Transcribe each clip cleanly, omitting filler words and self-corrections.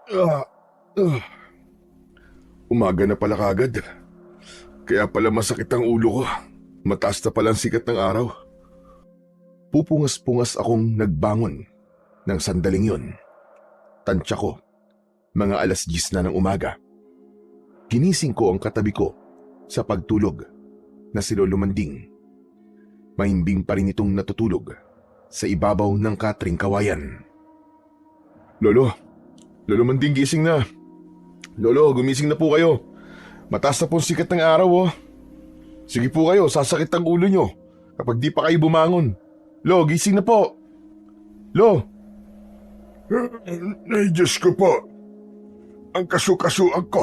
Ah, ah. Umaga na pala kagad. Kaya pala masakit ang ulo ko. Mataas na pala ang sikat ng araw. Pupungas-pungas akong nagbangon ng sandaling yun. Tansya ko, mga 10:00 na ng umaga. Ginising ko ang katabi ko sa pagtulog na si Lolo Manding. Mahimbing pa rin itong natutulog sa ibabaw ng katring kawayan. Lolo, Lolo Manding, gising na. Lolo, gumising na po kayo. Mataas na po ang sikat ng araw, oh. Sige po kayo, sasakit ang ulo nyo kapag di pa kayo bumangon. Lo, gising na po. Lo. Ay, Diyos ko po. Ang kasu-kasuan ko.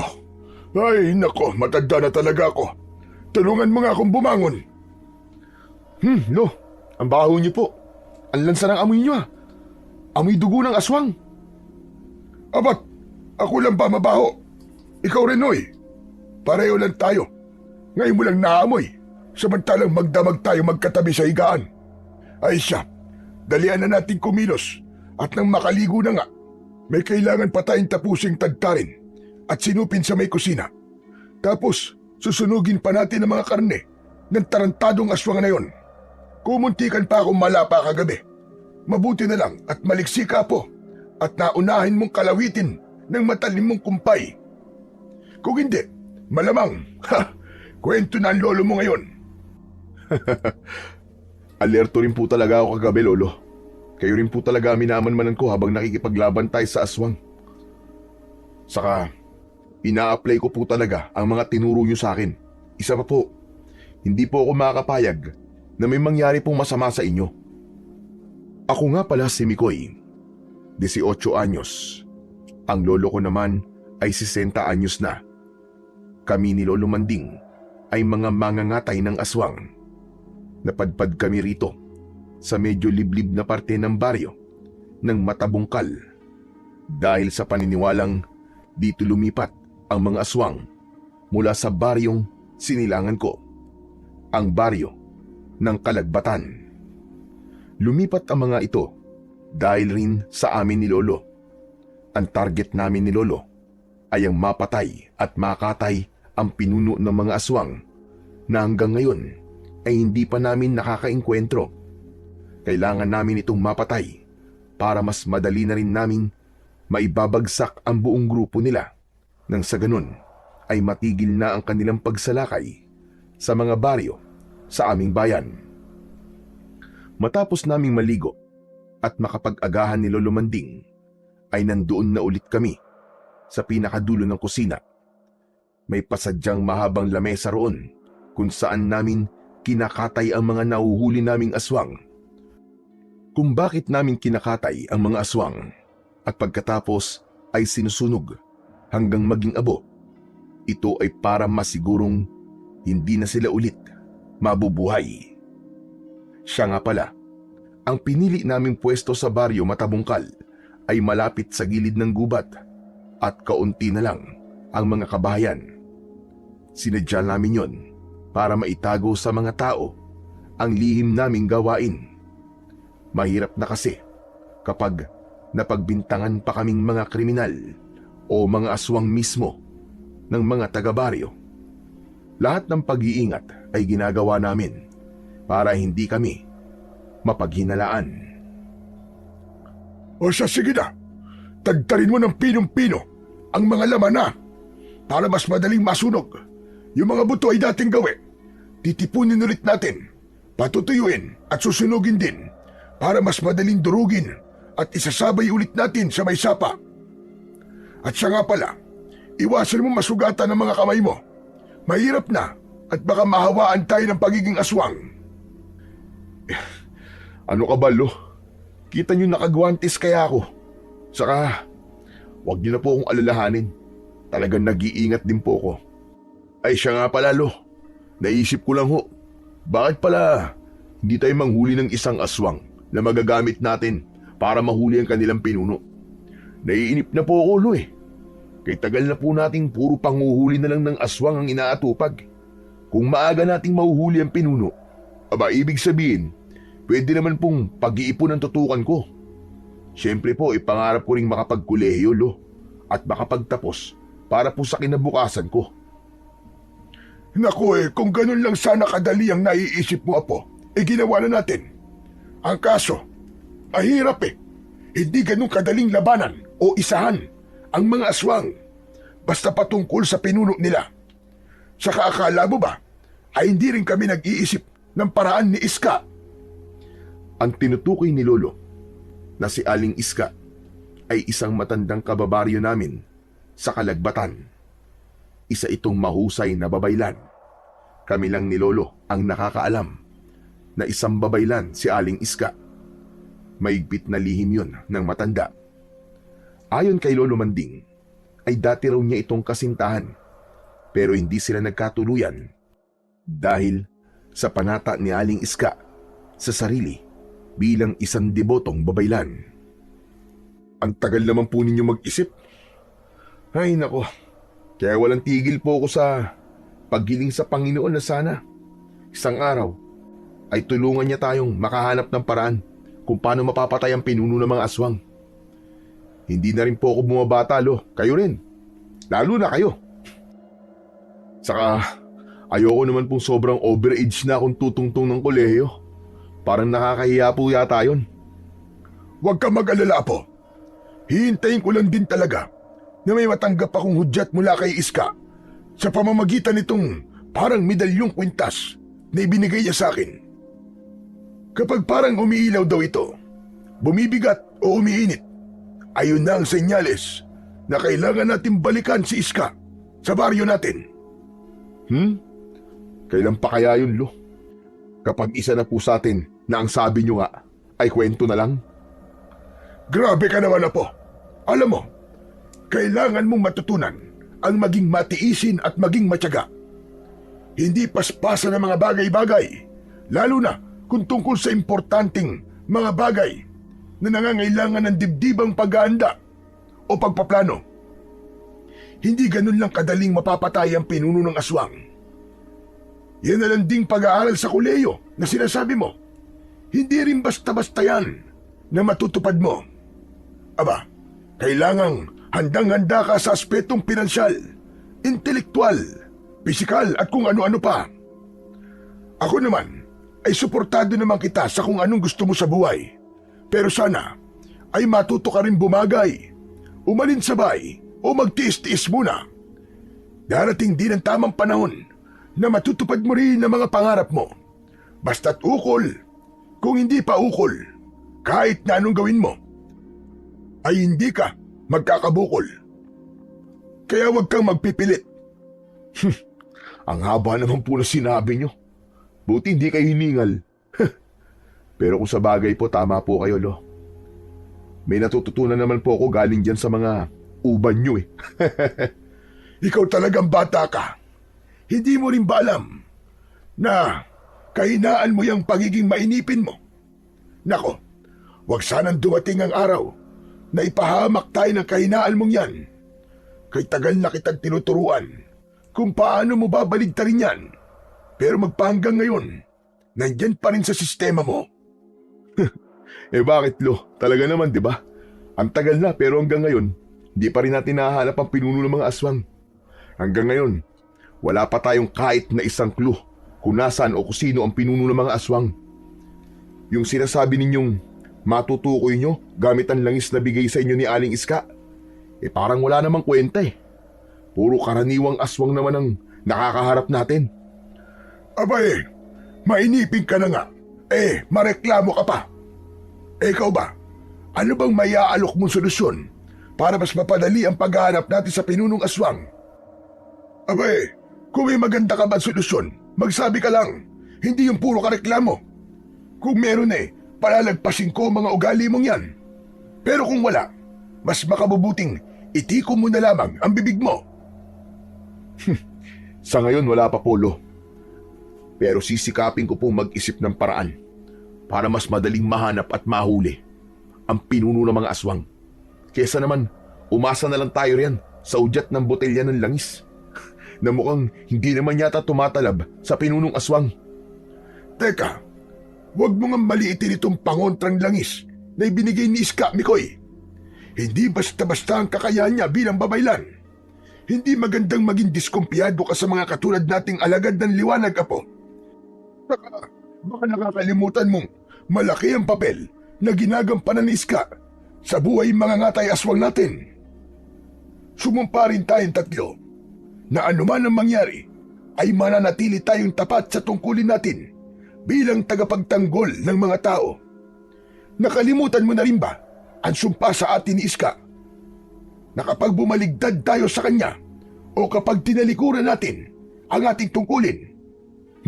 Ay, nako, matanda na talaga ako. Tulungan mo nga akong bumangon. Lo, ang baho niyo po. Ang lansa ng amoy niyo, ah. Amoy dugo ng aswang. Abat, ako lang ba mabaho? Ikaw rin, Noy. Pareho lang tayo. Ngayon mo lang naamoy, samantalang magdamag tayo magkatabi sa higaan. Ay siya, dalian na natin kumilos at nang makaligo na nga, may kailangan pa tayong tapusing tagtarin at sinupin sa may kusina. Tapos, susunugin pa natin ang mga karne ng tarantadong aswang na yon. Kumuntikan pa akong malapa kagabi. Mabuti na lang at maliksi ka po at naunahin mong kalawitin ng matalim mong kumpay. Kung hindi, malamang, kwento na ang lolo mo ngayon. Alerto rin po talaga ako kagabi, Lolo. Kayo rin po talaga minamanmanan ko habang nakikipaglaban tayo sa aswang. Saka, ina-apply ko po talaga ang mga tinuro nyo sa akin. Isa pa po, hindi po ako makakapayag na may mangyari pong masama sa inyo. Ako nga pala si Mikoy, 18 anyos. Ang lolo ko naman ay 60 anyos na. Kami ni Lolo Manding ay mga mangangatay ng aswang. Napadpad kami rito sa medyo liblib na parte ng baryo ng Matabungkal dahil sa paniniwalang dito lumipat ang mga aswang mula sa baryong sinilangan ko, ang baryo ng Kalagbatan. Lumipat ang mga ito dahil rin sa amin ni Lolo. Ang target namin ni Lolo ay ang mapatay at makatay ang pinuno ng mga aswang na hanggang ngayon ay hindi pa namin nakakaengkwentro. Kailangan namin itong mapatay para mas madali na rin namin maibabagsak ang buong grupo nila nang sa ganun ay matigil na ang kanilang pagsalakay sa mga baryo sa aming bayan. Matapos naming maligo at makapag-agahan ni Lolo Manding ay nandoon na ulit kami sa pinakadulo ng kusina. May pasadyang mahabang lamesa roon kung saan namin kinakatay ang mga nahuhuli naming aswang. Kung bakit namin kinakatay ang mga aswang at pagkatapos ay sinusunog hanggang maging abo, ito ay para masigurong hindi na sila ulit mabubuhay. Siya nga pala, ang pinili naming pwesto sa baryo Matabungkal ay malapit sa gilid ng gubat at kaunti na lang ang mga kabahayan. Sinadya namin yon para maitago sa mga tao ang lihim naming gawain. Mahirap na kasi kapag napagbintangan pa kaming mga kriminal o mga aswang mismo ng mga taga-baryo. Lahat ng pag-iingat ay ginagawa namin para hindi kami mapaghinalaan. O siya, sige na. Tagtarin mo ng pinong-pino ang mga laman na para mas madaling masunog. Yung mga buto ay dating gawi. Titipunin ulit natin, patutuyuin at susunugin din para mas madaling durugin at isasabay ulit natin sa may sapa. At siya nga pala, iwasan mo masugatan ng mga kamay mo. Mahirap na at baka mahawaan tayo ng pagiging aswang. Ano ka ba, Lo? Kita niyo nakagwantes kaya ako. Saka, wag niyo na po akong alalahanin. Talagang nag-iingat din po ako. Ay siya nga pala, Lo. Naisip ko lang ho. Bakit pala hindi tayo manghuli ng isang aswang na magagamit natin para mahuli ang kanilang pinuno? Naiinip na po ako, Lo eh. Kay tagal na po nating puro panguhuli na lang ng aswang ang inaatupag. Kung maaga nating mahuhuli ang pinuno, aba ibig sabihin, pwede naman pong pag-iipon ang tutukan ko. Siyempre po, ipangarap ko ring makapagkolehiyo, Lo. at makapagtapos para po sa kinabukasan ko. Naku kung ganun lang sana kadali ang naiisip mo, Apo, ginawa na natin. Ang kaso, mahirap Hindi ganun kadaling labanan o isahan ang mga aswang basta patungkol sa pinuno nila. Saka akala mo ba ay hindi rin kami nag-iisip ng paraan ni Iska? Ang tinutukoy ni Lolo na si Aling Iska ay isang matandang kababaryo namin sa Kalagbatan. Isa itong mahusay na babaylan. Kami lang ni Lolo ang nakakaalam na isang babaylan si Aling Iska. Maigpit na lihim yun ng matanda. Ayon kay Lolo Manding, ay dati raw niya itong kasintahan pero hindi sila nagkatuluyan dahil sa panata ni Aling Iska sa sarili bilang isang debotong babaylan. Ang tagal naman po ninyo mag-isip. Ay nako, kaya walang tigil po ako sa paggiling sa Panginoon na sana isang araw ay tulungan niya tayong makahanap ng paraan kung paano mapapatay ang pinuno ng mga aswang. Hindi na rin po ako bumabata, Lo. Kayo rin. Lalo na kayo. Saka, ayoko naman pong sobrang overage na akong tutungtong ng kolehiyo. Parang nakakahiya po yata yun. Huwag ka mag-alala, Apo. Hihintayin ko lang din talaga na may matanggap akong hudyat mula kay Iska sa pamamagitan nitong parang medalyong kwintas na ibinigay niya sa akin. Kapag parang umiilaw daw ito, bumibigat o umiinit, ayun na ang senyales na kailangan natin balikan si Iska sa baryo natin. Kailan pa kaya yun, Lo? Kapag isa na po sa atin na ang sabi nyo nga ay kwento na lang? Grabe ka naman, Apo. Alam mo, kailangan mong matutunan ang maging matiisin at maging matyaga. Hindi paspasan ng mga bagay-bagay, lalo na kung tungkol sa importanteng mga bagay na nangangailangan ng dibdibang paghahanda o pagpaplano. Hindi ganun lang kadaling mapapatay ang pinuno ng aswang. Yan na lang ding pag-aaral sa koleyo na sinasabi mo. Hindi rin basta-basta yan na matutupad mo. Aba, kailangang handang-handa ka sa aspetong pinansyal, intelektual, pisikal at kung ano-ano pa. Ako naman ay suportado naman kita sa kung anong gusto mo sa buhay. Pero sana ay matuto ka rin bumagay, umalinsabay o magtiis-tiis muna. Darating din ang tamang panahon na matutupad mo rin ang mga pangarap mo. Basta't ukol, kung hindi pa ukol, kahit na anong gawin mo, ay hindi ka magkakabukol. Kaya huwag kang magpipilit. Ang haba naman po na sinabi nyo. Buti hindi kayo hiningal. Pero kung sa bagay po, tama po kayo, Lo. May natututunan naman po ako galing dyan sa mga uban nyo Ikaw talagang bata ka. Hindi mo rin ba alam na kahinaan mo yung pagiging mainipin mo? Nako, wag sanang dumating ang araw na ipahamak tayo ng kahinaan mong yan. Kay tagal na kitang tinuturuan kung paano mo babaligtarin yan. Pero magpahanggang ngayon, nandyan pa rin sa sistema mo. Bakit, Lo? Talaga naman, di ba? Ang tagal na pero hanggang ngayon, di pa rin natin nahahanap ang pinuno ng mga aswang. Hanggang ngayon, wala pa tayong kahit na isang clue kung nasaan o kung sino ang pinuno ng mga aswang. Yung sinasabi ninyong matutukoy nyo gamit ang langis na bigay sa inyo ni Aling Iska, parang wala namang kwenta Puro karaniwang aswang naman ang nakakaharap natin. Abay, mainipin ka na nga. Mareklamo ka pa. Ikaw ba? Ano bang maiaalok mong solusyon para mas mapadali ang paghahanap natin sa pinunong aswang? Abay, kung may maganda ka ba solusyon, magsabi ka lang. Hindi yung puro ka reklamo. Kung meron palalagpasin ko mga ugali mong yan. Pero kung wala, mas makabubuting itiko mo na lamang ang bibig mo. Sa ngayon wala pa, Polo. Pero sisikapin ko pong mag-isip ng paraan para mas madaling mahanap at mahuli ang pinuno ng mga aswang. Kesa naman, umasa na lang tayo riyan sa udyat ng botelya ng langis na mukhang hindi naman yata tumatalab sa pinunong aswang. Teka, huwag mo nga maliitin itong pangontrang langis na ibinigay ni Iska, Mikoy. Hindi basta-basta ang kakayahan niya bilang babaylan. Hindi magandang maging diskumpiyado ka sa mga katulad nating alagad ng liwanag, Apo. Baka nakakalimutan mong malaki ang papel na ginagampanan ni Iska sa buhay mga ngatay aswang natin. Sumumpa rin tayong tatlo na anuman ang mangyari ay mananatili tayong tapat sa tungkulin natin bilang tagapagtanggol ng mga tao. Nakalimutan mo na rin ba ang sumpa sa atin ni Iska na kapag bumaligtad tayo sa kanya o kapag tinalikuran natin ang ating tungkulin?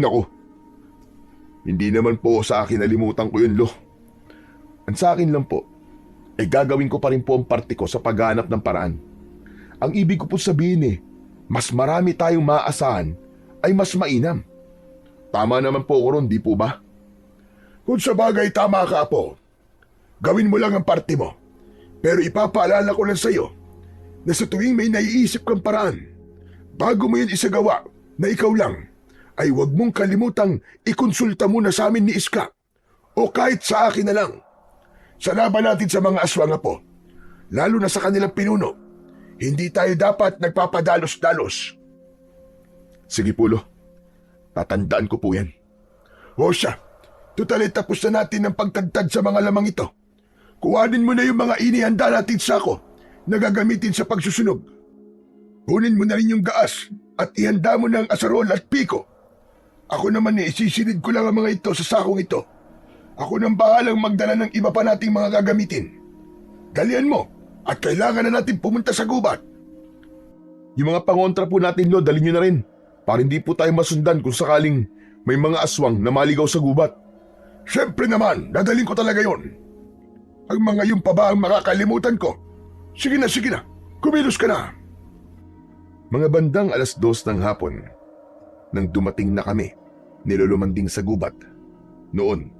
Naku, hindi naman po sa akin nalimutan ko yun, Lo. Ang sa akin lang po, gagawin ko pa rin po ang parte ko sa paghanap ng paraan. Ang ibig ko po sabihin mas marami tayong maaasahan ay mas mainam. Tama naman po ko ron, di po ba? Kung sa bagay tama ka, Apo. Gawin mo lang ang parte mo. Pero ipapaalala ko lang sa iyo na sa tuwing may naiisip kang paraan, bago mo yun isagawa na ikaw lang, ay huwag mong kalimutang ikonsulta muna sa amin ni Iska o kahit sa akin na lang. Sa laban natin sa mga aswang, Apo, lalo na sa kanilang pinuno, hindi tayo dapat nagpapadalos-dalos. Sige po, Lo. Tatandaan ko po yan. O siya, tutal'y tapos na natin ang pagtagtad sa mga lamang ito. Kuhanin mo na yung mga inihanda natin sako na gagamitin sa pagsusunog. Kunin mo na rin yung gaas at ihanda mo ng asarol at piko. Ako naman isisilid ko lang ang mga ito sa sakong ito. Ako nang bahalang magdala ng iba pa nating mga gagamitin. Dalian mo at kailangan na natin pumunta sa gubat. Yung mga pangontra po natin, Lo, dalhin nyo na rin. Para hindi po tayo masundan kung sakaling may mga aswang na maligaw sa gubat. Siyempre naman, dadalhin ko talaga yon. Ang mga yung pa ba ang makakalimutan ko? Sige na, kumilos ka na. Mga bandang 2:00 ng hapon, nang dumating na kami, nilulumanding sa gubat. Noon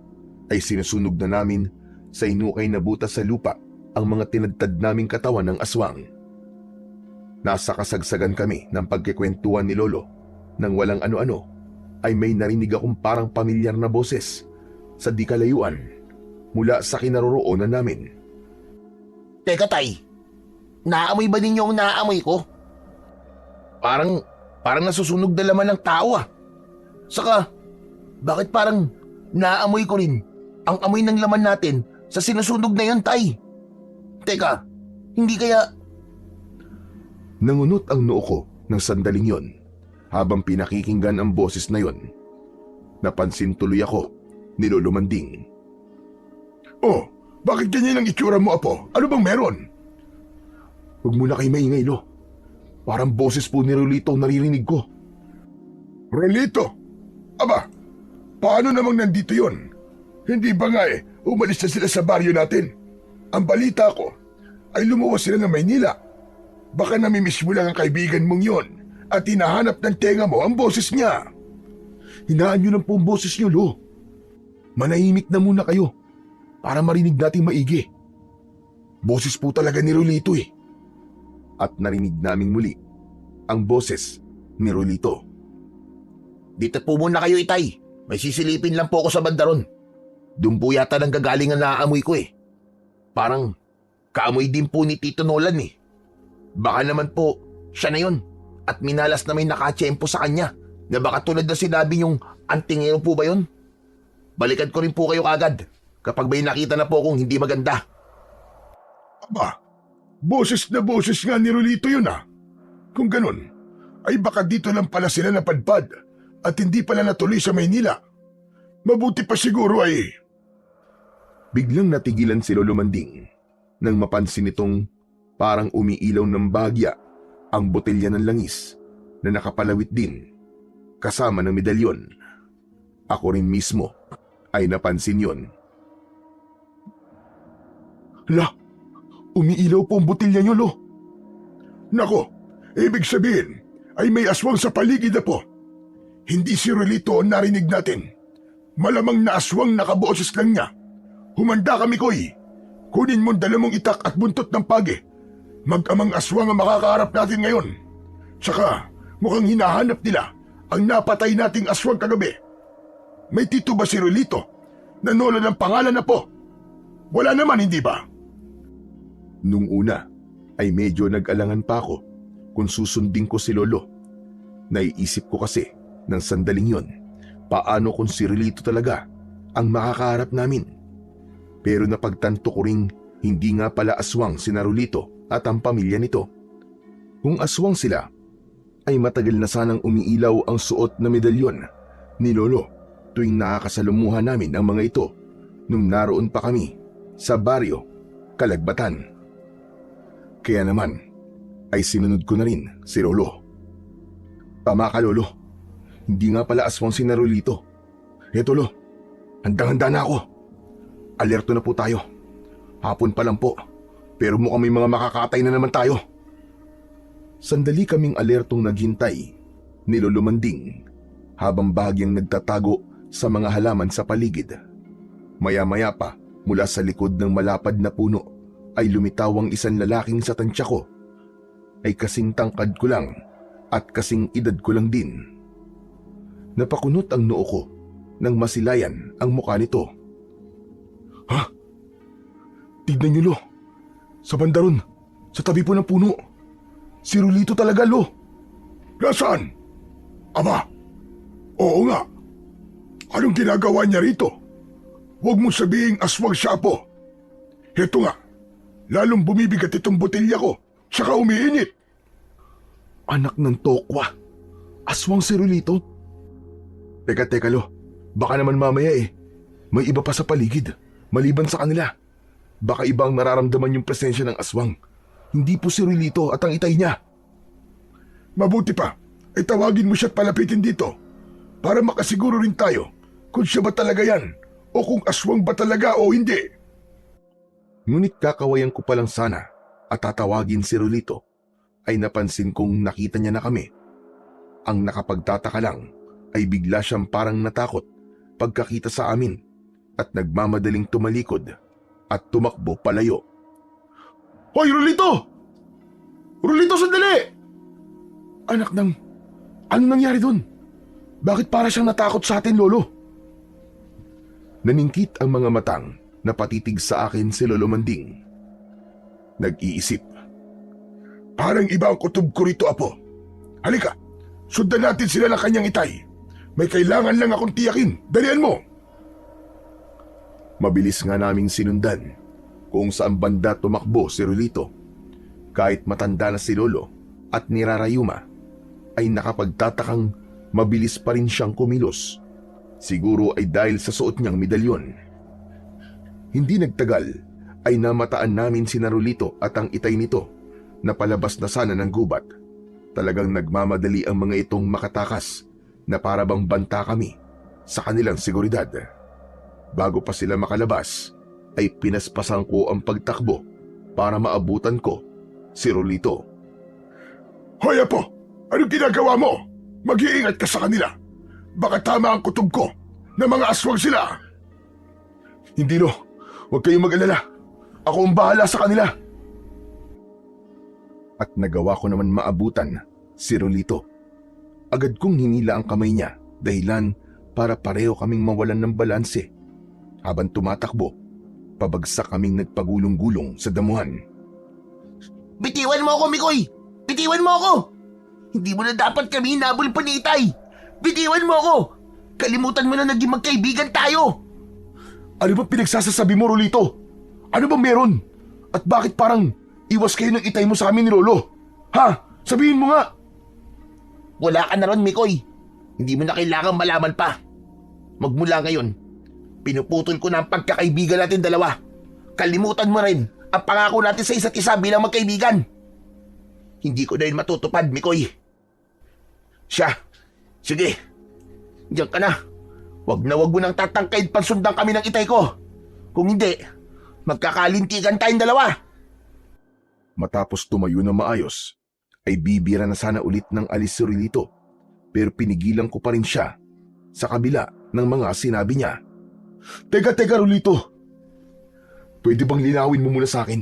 ay sinusunog na namin sa inukay na butas sa lupa ang mga tinadtad naming katawan ng aswang. Nasa kasagsagan kami ng pagkikwentuhan ni Lolo nang walang ano-ano ay may narinig akong parang pamilyar na boses sa di kalayuan mula sa kinaroroonan namin. Teka, Tay. Naamoy ba ninyo ang naamoy ko? Parang nasusunog na laman ng tao ah. Saka, bakit parang naamoy ko rin ang amoy ng laman natin sa sinusunog na yun, Tay? Teka, hindi kaya... Nangunot ang noo ko ng sandaling yon habang pinakikinggan ang boses na yon. Napansin tuloy ako ni Lolo Manding. Oh, bakit ganyan ang itsura mo, Apo? Ano bang meron? Huwag mo na kayo maingay, Lo. Parang boses po ni Rolito naririnig ko. Rolito? Aba, paano namang nandito yon? Hindi ba nga umalis na sila sa baryo natin? Ang balita ko ay lumuwas sila ng Maynila. Baka namimiss mo lang ang kaibigan mong yon at hinahanap ng tenga mo ang boses niya. Hinaan nyo lang po ang boses nyo, Lo. Manahimik na muna kayo para marinig natin maigi. Boses po talaga ni Rolito At narinig naming muli ang boses ni Rolito. Dito po muna kayo, Itay. May sisilipin lang po ako sa bandaron. Doon po yata nang gagaling ang naamoy ko Parang kaamoy din po ni Tito Nolan Baka naman po siya na yun at minalas na may nakatsyempo sa kanya na baka tulad na sinabi niyong antingero po ba yun? Balikan ko rin po kayo kagad kapag may nakita na po akong hindi maganda. Aba, boses na boses nga ni Rolito yun Kung ganun, ay baka dito lang pala sila napadpad at hindi pala natuloy sa Maynila. Mabuti pa siguro Biglang natigilan si Lolo Manding nang mapansin nitong parang umiilaw ng bagya ang botelya ng langis na nakapalawit din kasama ng medalyon. Ako rin mismo ay napansin yon. La, umiilaw po ang botelya nyo, Lo. Nako, ibig sabihin ay may aswang sa paligid po. Hindi si Rolito ang narinig natin. Malamang na aswang nakaboses lang niya. Humanda kami, Koy. Kunin mo dala mong itak at buntot ng pagi. Mag-amang aswang ang makakaharap natin ngayon. Tsaka, mukhang hinahanap nila ang napatay nating aswang kagabi. May tito ba si Rolito na nolo ng pangalan na po? Wala naman, hindi ba? Nung una ay medyo nag-alangan pa ako kung susundin ko si Lolo. Naiisip ko kasi ng sandaling yon, paano kung si Relito talaga ang makakaharap namin. Pero napagtanto ko ring hindi nga pala aswang si Narulito at ang pamilya nito. Kung aswang sila, ay matagal na sanang umiilaw ang suot na medalyon ni Lolo tuwing nakakasalumuha namin ang mga ito nung naroon pa kami sa baryo Kalagbatan. Kaya naman ay sinunod ko na rin si Lolo. Tama ka, Lolo. Hindi nga pala aswang si Narulito. Eto, Lo, handang-handa na ako. Alerto na po tayo. Hapon pa lang po, pero mukhang may mga makakatay na naman tayo. Sandali kaming alertong naghintay ni Lolo Manding habang bahagyang nagtatago sa mga halaman sa paligid. Maya-maya pa, mula sa likod ng malapad na puno ay lumitaw ang isang lalaking sa tansya ko. Ay kasing tangkad ko lang at kasing edad ko lang din. Napakunot ang noo ko nang masilayan ang mukha nito. Ha? Tignan niyo, Lo. Sa bandaron, sa tabi po ng puno. Si Relito talaga, Lo. Nasaan? Aba, oo nga. Anong ginagawa niya rito? Huwag mo sabihing aswang siya po. Heto nga, lalong bumibigat itong botelya ko, saka umiinit. Anak ng tokwa. Aswang si Relito? Teka, Lo. Baka naman mamaya may iba pa sa paligid, maliban sa kanila. Baka ibang nararamdaman yung presensya ng aswang. Hindi po si Relito at ang itay niya. Mabuti pa, ay tawagin mo siya at palapitin dito para makasiguro rin tayo kung siya ba talaga yan o kung aswang ba talaga o hindi. Ngunit kakawayan ko palang sana at tatawagin si Relito ay napansin kong nakita niya na kami. Ang nakapagtataka lang ay bigla siyang parang natakot pagkakita sa amin at nagmamadaling tumalikod at tumakbo palayo. Hoy, Relito! Relito, sandali! Anak ng... Anong nangyari dun? Bakit para siyang natakot sa atin, Lolo? Naningkit ang mga matang na patitig sa akin si Lolo Manding. Nag-iisip. Parang iba ang kutob ko rito, Apo. Halika, sundan natin sila ng kanyang itay. May kailangan lang akong tiyakin. Dalian mo! Mabilis nga naming sinundan kung saan banda tumakbo si Relito. Kahit matanda na si Lolo at nirarayuma, ay nakapagtatakang mabilis pa rin siyang kumilos. Siguro ay dahil sa suot niyang medalyon. Hindi nagtagal ay namataan namin si Narulito at ang itay nito na palabas na sana ng gubat. Talagang nagmamadali ang mga itong makatakas na para bang banta kami sa kanilang seguridad. Bago pa sila makalabas, ay pinaspasan ko ang pagtakbo para maabutan ko si Relito. Hoy, Apo! Anong ginagawa mo? Mag-iingat ka sa kanila. Baka tama ang kutob ko na mga aswang sila. Hindi, Lo. Huwag kayong mag-alala. Ako ang bahala sa kanila. At nagawa ko naman maabutan si Relito. Agad kong hinila ang kamay niya dahilan para pareho kaming mawalan ng balanse. Habang tumatakbo, pabagsak kaming nagpagulong-gulong sa damuhan. Bitiwan mo ako, Mikoy! Bitiwan mo ako! Hindi mo na dapat kami hinabol pa ni Itay! Bitiwan mo ako! Kalimutan mo na naging magkaibigan tayo! Ano ba pinagsasasabi mo, Relito? Ano ba meron? At bakit parang iwas kayo ng itay mo sa amin ni Lolo? Ha? Sabihin mo nga! Wala ka na ron, Mikoy. Hindi mo na kailangang malaman pa. Magmula ngayon, pinuputol ko na ang pagkakaibigan natin dalawa. Kalimutan mo rin ang pangako natin sa isa't isa bilang magkaibigan. Hindi ko na yun matutupad, Mikoy. Siya, sige, diyan ka na. Wag mo nang tatangkaid pansundan kami ng itay ko. Kung hindi, magkakalintigan tayong dalawa. Matapos tumayo na maayos, ay bibira na sana ulit ng alis si Relito. Pero pinigilan ko pa rin siya sa kabila ng mga sinabi niya. Teka, Relito. Pwede bang linawin mo muna sa akin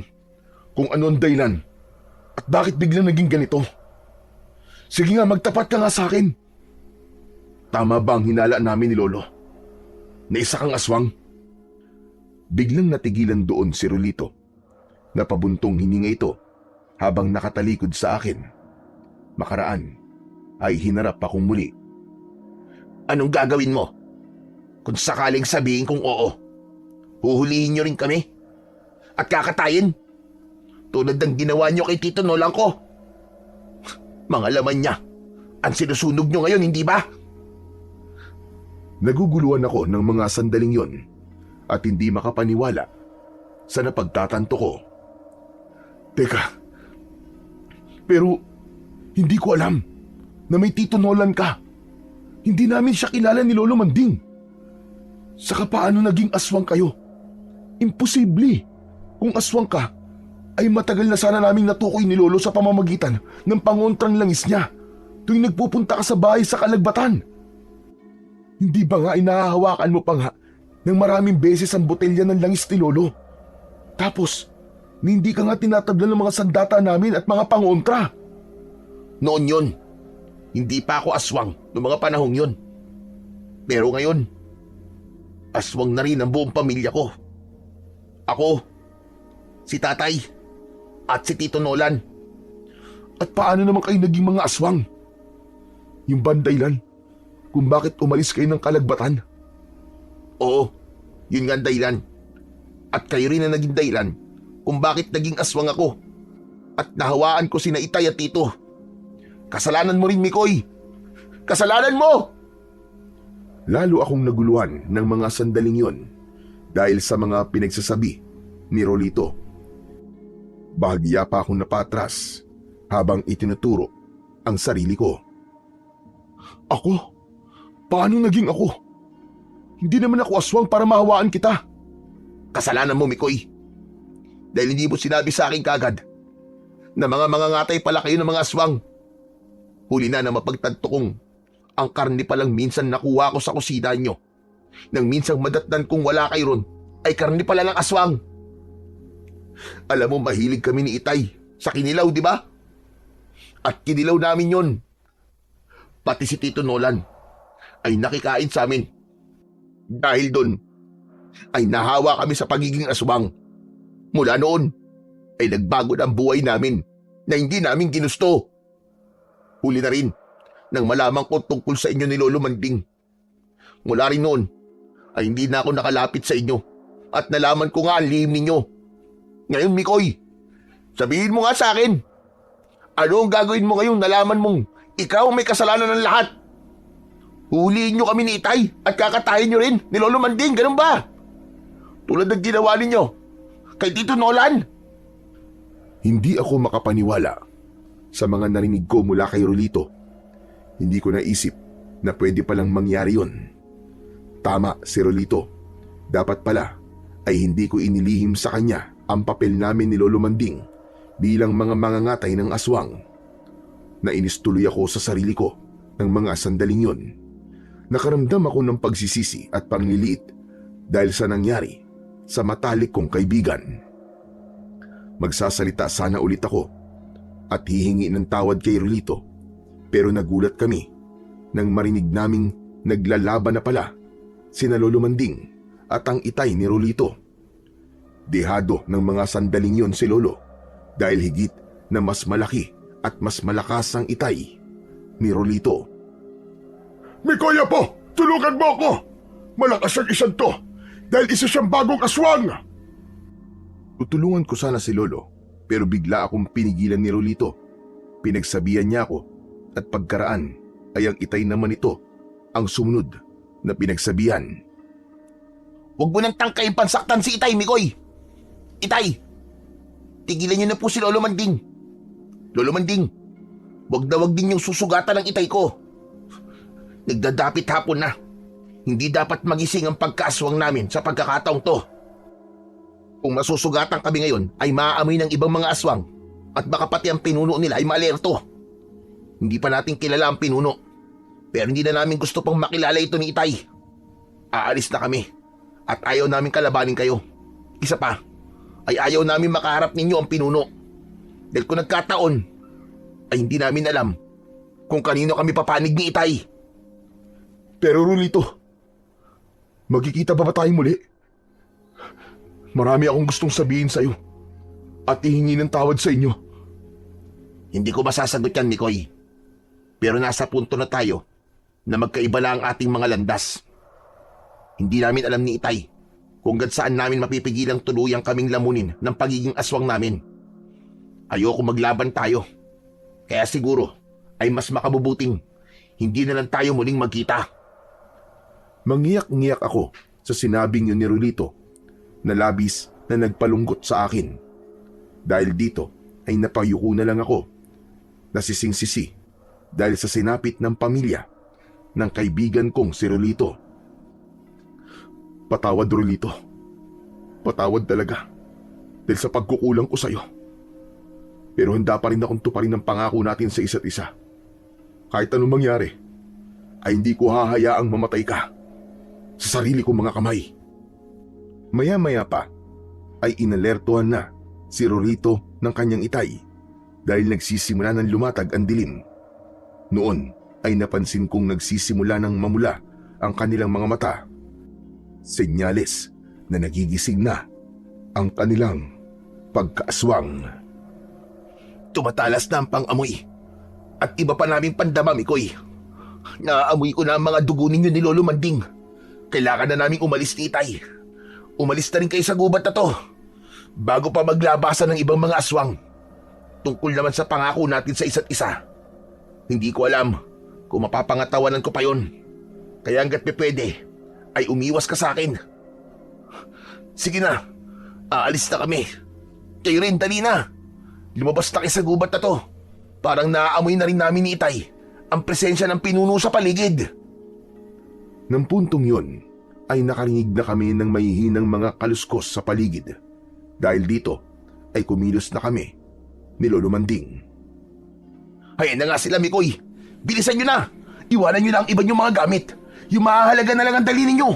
kung ano ang dahilan at bakit biglang naging ganito? Sige nga, magtapat ka nga sa akin. Tama ba ang hinala namin ni Lolo? Na isa kang aswang? Biglang natigilan doon si Relito. Napabuntong hininga ito habang nakatalikod sa akin. Makaraan ay hinarap akong muli. Anong gagawin mo? Kung sakaling sabihin kong oo, huhulihin niyo rin kami? At kakatayin? Tulad ng ginawa niyo kay Tito Nolan ko. Mga laman niya, ang sinusunog niyo ngayon, hindi ba? Naguguluhan ako ng mga sandaling yon at hindi makapaniwala sa napagtatanto ko. Teka, pero hindi ko alam na may Tito Nolan ka. Hindi namin siya kilala ni Lolo Manding. Saka paano naging aswang kayo? Imposible. Kung aswang ka, ay matagal na sana naming natukoy ni Lolo sa pamamagitan ng pangontrang langis niya tuwing nagpupunta ka sa bahay sa Kalagbatan. Hindi ba nga inahahawakan mo pa nga ng maraming beses ang botelya ng langis ni Lolo? Tapos, hindi ka nga tinatablan ng mga sandata namin at mga pangontra. Noon yon, hindi pa ako aswang noong mga panahong yon. Pero ngayon, aswang na rin ang buong pamilya ko. Ako, si Tatay, at si Tito Nolan. At paano naman kayo naging mga aswang? Yung bandaylan, kung bakit umalis kayo ng Kalagbatan? Oo, yun nga ang dahilan. At kayo rin ang naging dahilan kung bakit naging aswang ako at nahawaan ko sina Itay at Tito. Kasalanan mo rin, Mikoy. Kasalanan mo! Lalo akong naguluhan ng mga sandaling yon dahil sa mga pinagsasabi ni Rolito. Bahagya pa akong napatras habang itinuturo ang sarili ko. Ako? Paano naging ako? Hindi naman ako aswang para mahawaan kita. Kasalanan mo, Mikoy. Dahil hindi mo sinabi sa akin kagad na mga mangangatay pala kayo ng mga aswang. Huli na mapagtanto kong ang karni palang minsan nakuha ko sa kusina nyo. Nang minsang madatnan kong wala kayo ron, ay karni pala ng aswang. Alam mo, mahilig kami ni Itay sa kinilaw, di ba? At kinilaw namin yon. Pati si Tito Nolan ay nakikain sa amin. Dahil doon, ay nahawa kami sa pagiging aswang. Mula noon, ay nagbago na ang buhay namin na hindi namin ginusto. Huli na rin nang malaman ko tungkol sa inyo ni Lolo Manding. Mula rin noon, ay hindi na ako nakalapit sa inyo at nalaman ko nga ang lihim ninyo. Ngayon, Mikoy, sabihin mo nga sa akin, ano ang gagawin mo ngayong nalaman mong ikaw ang may kasalanan ng lahat? Huliin nyo kami ni Itay at kakatayin nyo rin ni Lolo Manding, ganun ba? Tulad ng ginawa ninyo kay Tito Nolan. Hindi ako makapaniwala sa mga narinig ko mula kay Rolito. Hindi ko naisip na pwede palang mangyari yun. Tama si Rolito. Dapat pala ay hindi ko inilihim sa kanya ang papel namin ni Lolo Manding bilang mga mangangatay ng aswang. Nainis tuloy ako sa sarili ko ng mga sandaling yun. Nakaramdam ako ng pagsisisi at pangliliit dahil sa nangyari sa matalik kong kaibigan. Magsasalita sana ulit ako at hihingi ng tawad kay Rolito, pero nagulat kami nang marinig naming naglalaban na pala sina Lolo Manding at ang Itay ni Rolito. Dehado ng mga sandaling yon si Lolo dahil higit na mas malaki at mas malakas ang Itay ni Rolito. Mikoy po, tulungan mo ako! Malakas ang isang to dahil isa siyang bagong aswang! Tutulungan ko sana si Lolo pero bigla akong pinigilan ni Rolito. Pinagsabihan niya ako at pagkaraan ay ang Itay naman ito ang sumunod na pinagsabihan. Huwag mo nang tangkain pansaktan si Itay, Mikoy. Itay, tigilan niyo na po si Lolo Manding. Lolo Manding, wag din yung susugatan ng Itay ko. Nagdadapit hapon na. Hindi dapat magising ang pagkaaswang namin sa pagkakataong to. Kung masusugatan kami ngayon ay maaamoy ng ibang mga aswang at baka pati ang pinuno nila ay maalerto. Hindi pa natin kilala ang pinuno, pero hindi na namin gusto pang makilala ito ni Itay. Aalis na kami at ayaw namin kalabanin kayo. Isa pa, ay ayaw namin makaharap ninyo ang pinuno. Dahil kung nagkataon, ay hindi namin alam kung kanino kami papanig ni Itay. Pero Rolito, magkikita ba tayong muli? Marami akong gustong sabihin sa'yo. at ihingi ng tawad sa inyo. Hindi ko masasagot yan, Mikoy. Pero nasa punto na tayo na magkaiba lang ang ating mga landas. Hindi namin alam ni Itay kung saan namin mapipigilang tuluyang kaming lamunin ng pagiging aswang namin. Ayoko maglaban tayo. Kaya siguro ay mas makabubuting hindi na lang tayo muling magkita. Mangiyak-ngiyak ako sa sinabing yun ni Rolito na labis na nagpalunggot sa akin. Dahil dito ay napayuko na lang ako, nasising-sisi dahil sa sinapit ng pamilya ng kaibigan kong si Rolito. Patawad, Rolito. Patawad talaga dahil sa pagkukulang ko sa'yo. Pero handa pa rin akong tuparin ang pangako natin sa isa't isa. Kahit anong mangyari, ay hindi ko hahayaang mamatay ka sa sarili kong mga kamay. Maya-maya pa ay inalertuhan na si Rolito ng kanyang Itay dahil nagsisimula ng lumatag ang dilim. Noon ay napansin kong nagsisimula ng mamula ang kanilang mga mata. Senyales na nagigising na ang kanilang pagkaaswang. Tumatalas na ang pang-amoy. At iba pa naming pandama, Mikoy. Naaamoy ko na ang mga dugo ninyo ni Lolo Manding. Kailangan na naming umalis ni Itay. Umalis na rin kayo sa gubat na to bago pa maglabasan ng ibang mga aswang. Tungkol naman sa pangako natin sa isa't isa. Hindi ko alam kung mapapangatawanan ko pa yon. Kaya hanggat pwede, ay umiwas ka sa akin. Sige na, aalis na kami. Kayo rin, dali na. Lumabas na kayo sa gubat na to. Parang naaamoy na rin namin ni Itay ang presensya ng pinuno sa paligid. Nang puntong yon, ay nakarinig na kami ng mahihinang mga kaluskos sa paligid. Dahil dito, ay kumilos na kami ni Lolo Manding. Ayan na nga sila, Mikoy. Bilisan nyo na. Iwanan nyo na ang iba nyong mga gamit. Yung mahahalaga na lang ang dali ninyo.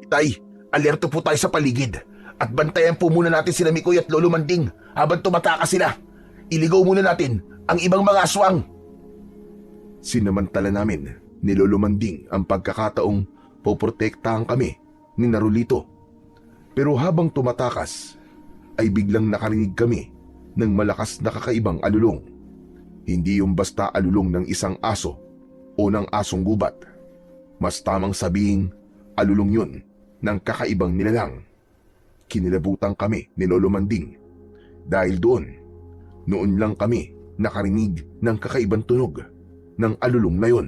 Itay, alerto po tayo sa paligid. At bantayan po muna natin sila Mikoy at Lolo Manding habang tumatakas sila. Iligaw muna natin ang ibang mga aswang. Sinamantala namin ni Lolo Manding ang pagkakataong poprotektahan kami ni Rolito. Pero habang tumatakas, ay biglang nakarinig kami ng malakas na kakaibang alulong. Hindi yung basta alulong ng isang aso o ng asong gubat. Mas tamang sabihing alulong yun ng kakaibang nilalang. Kinilabutan kami ni Lolo Manding dahil noon lang kami nakarinig ng kakaibang tunog ng alulong na yun.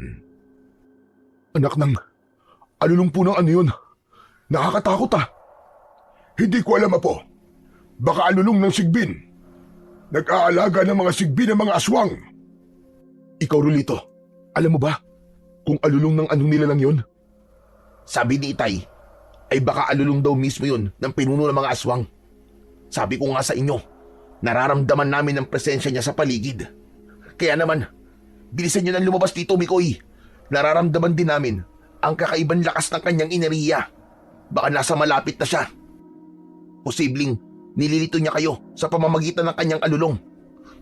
Anak ng alulong po ng ano yun? Nakakatakot ah. Hindi ko alam, Apo. Baka alulong ng sigbin. Nag-aalaga ng mga sigbin ng mga aswang. Ikaw, Rolito, alam mo ba kung alulong ng anong nilalang yun? Sabi ni Itay, ay baka alulong daw mismo yun ng pinuno ng mga aswang. Sabi ko nga sa inyo, nararamdaman namin ang presensya niya sa paligid. Kaya naman, bilisan niyo nang lumabas dito, Mikoy. Nararamdaman din namin ang kakaibang lakas ng kanyang enerhiya. Baka nasa malapit na siya. Posibleng nililito niya kayo sa pamamagitan ng kanyang alulong.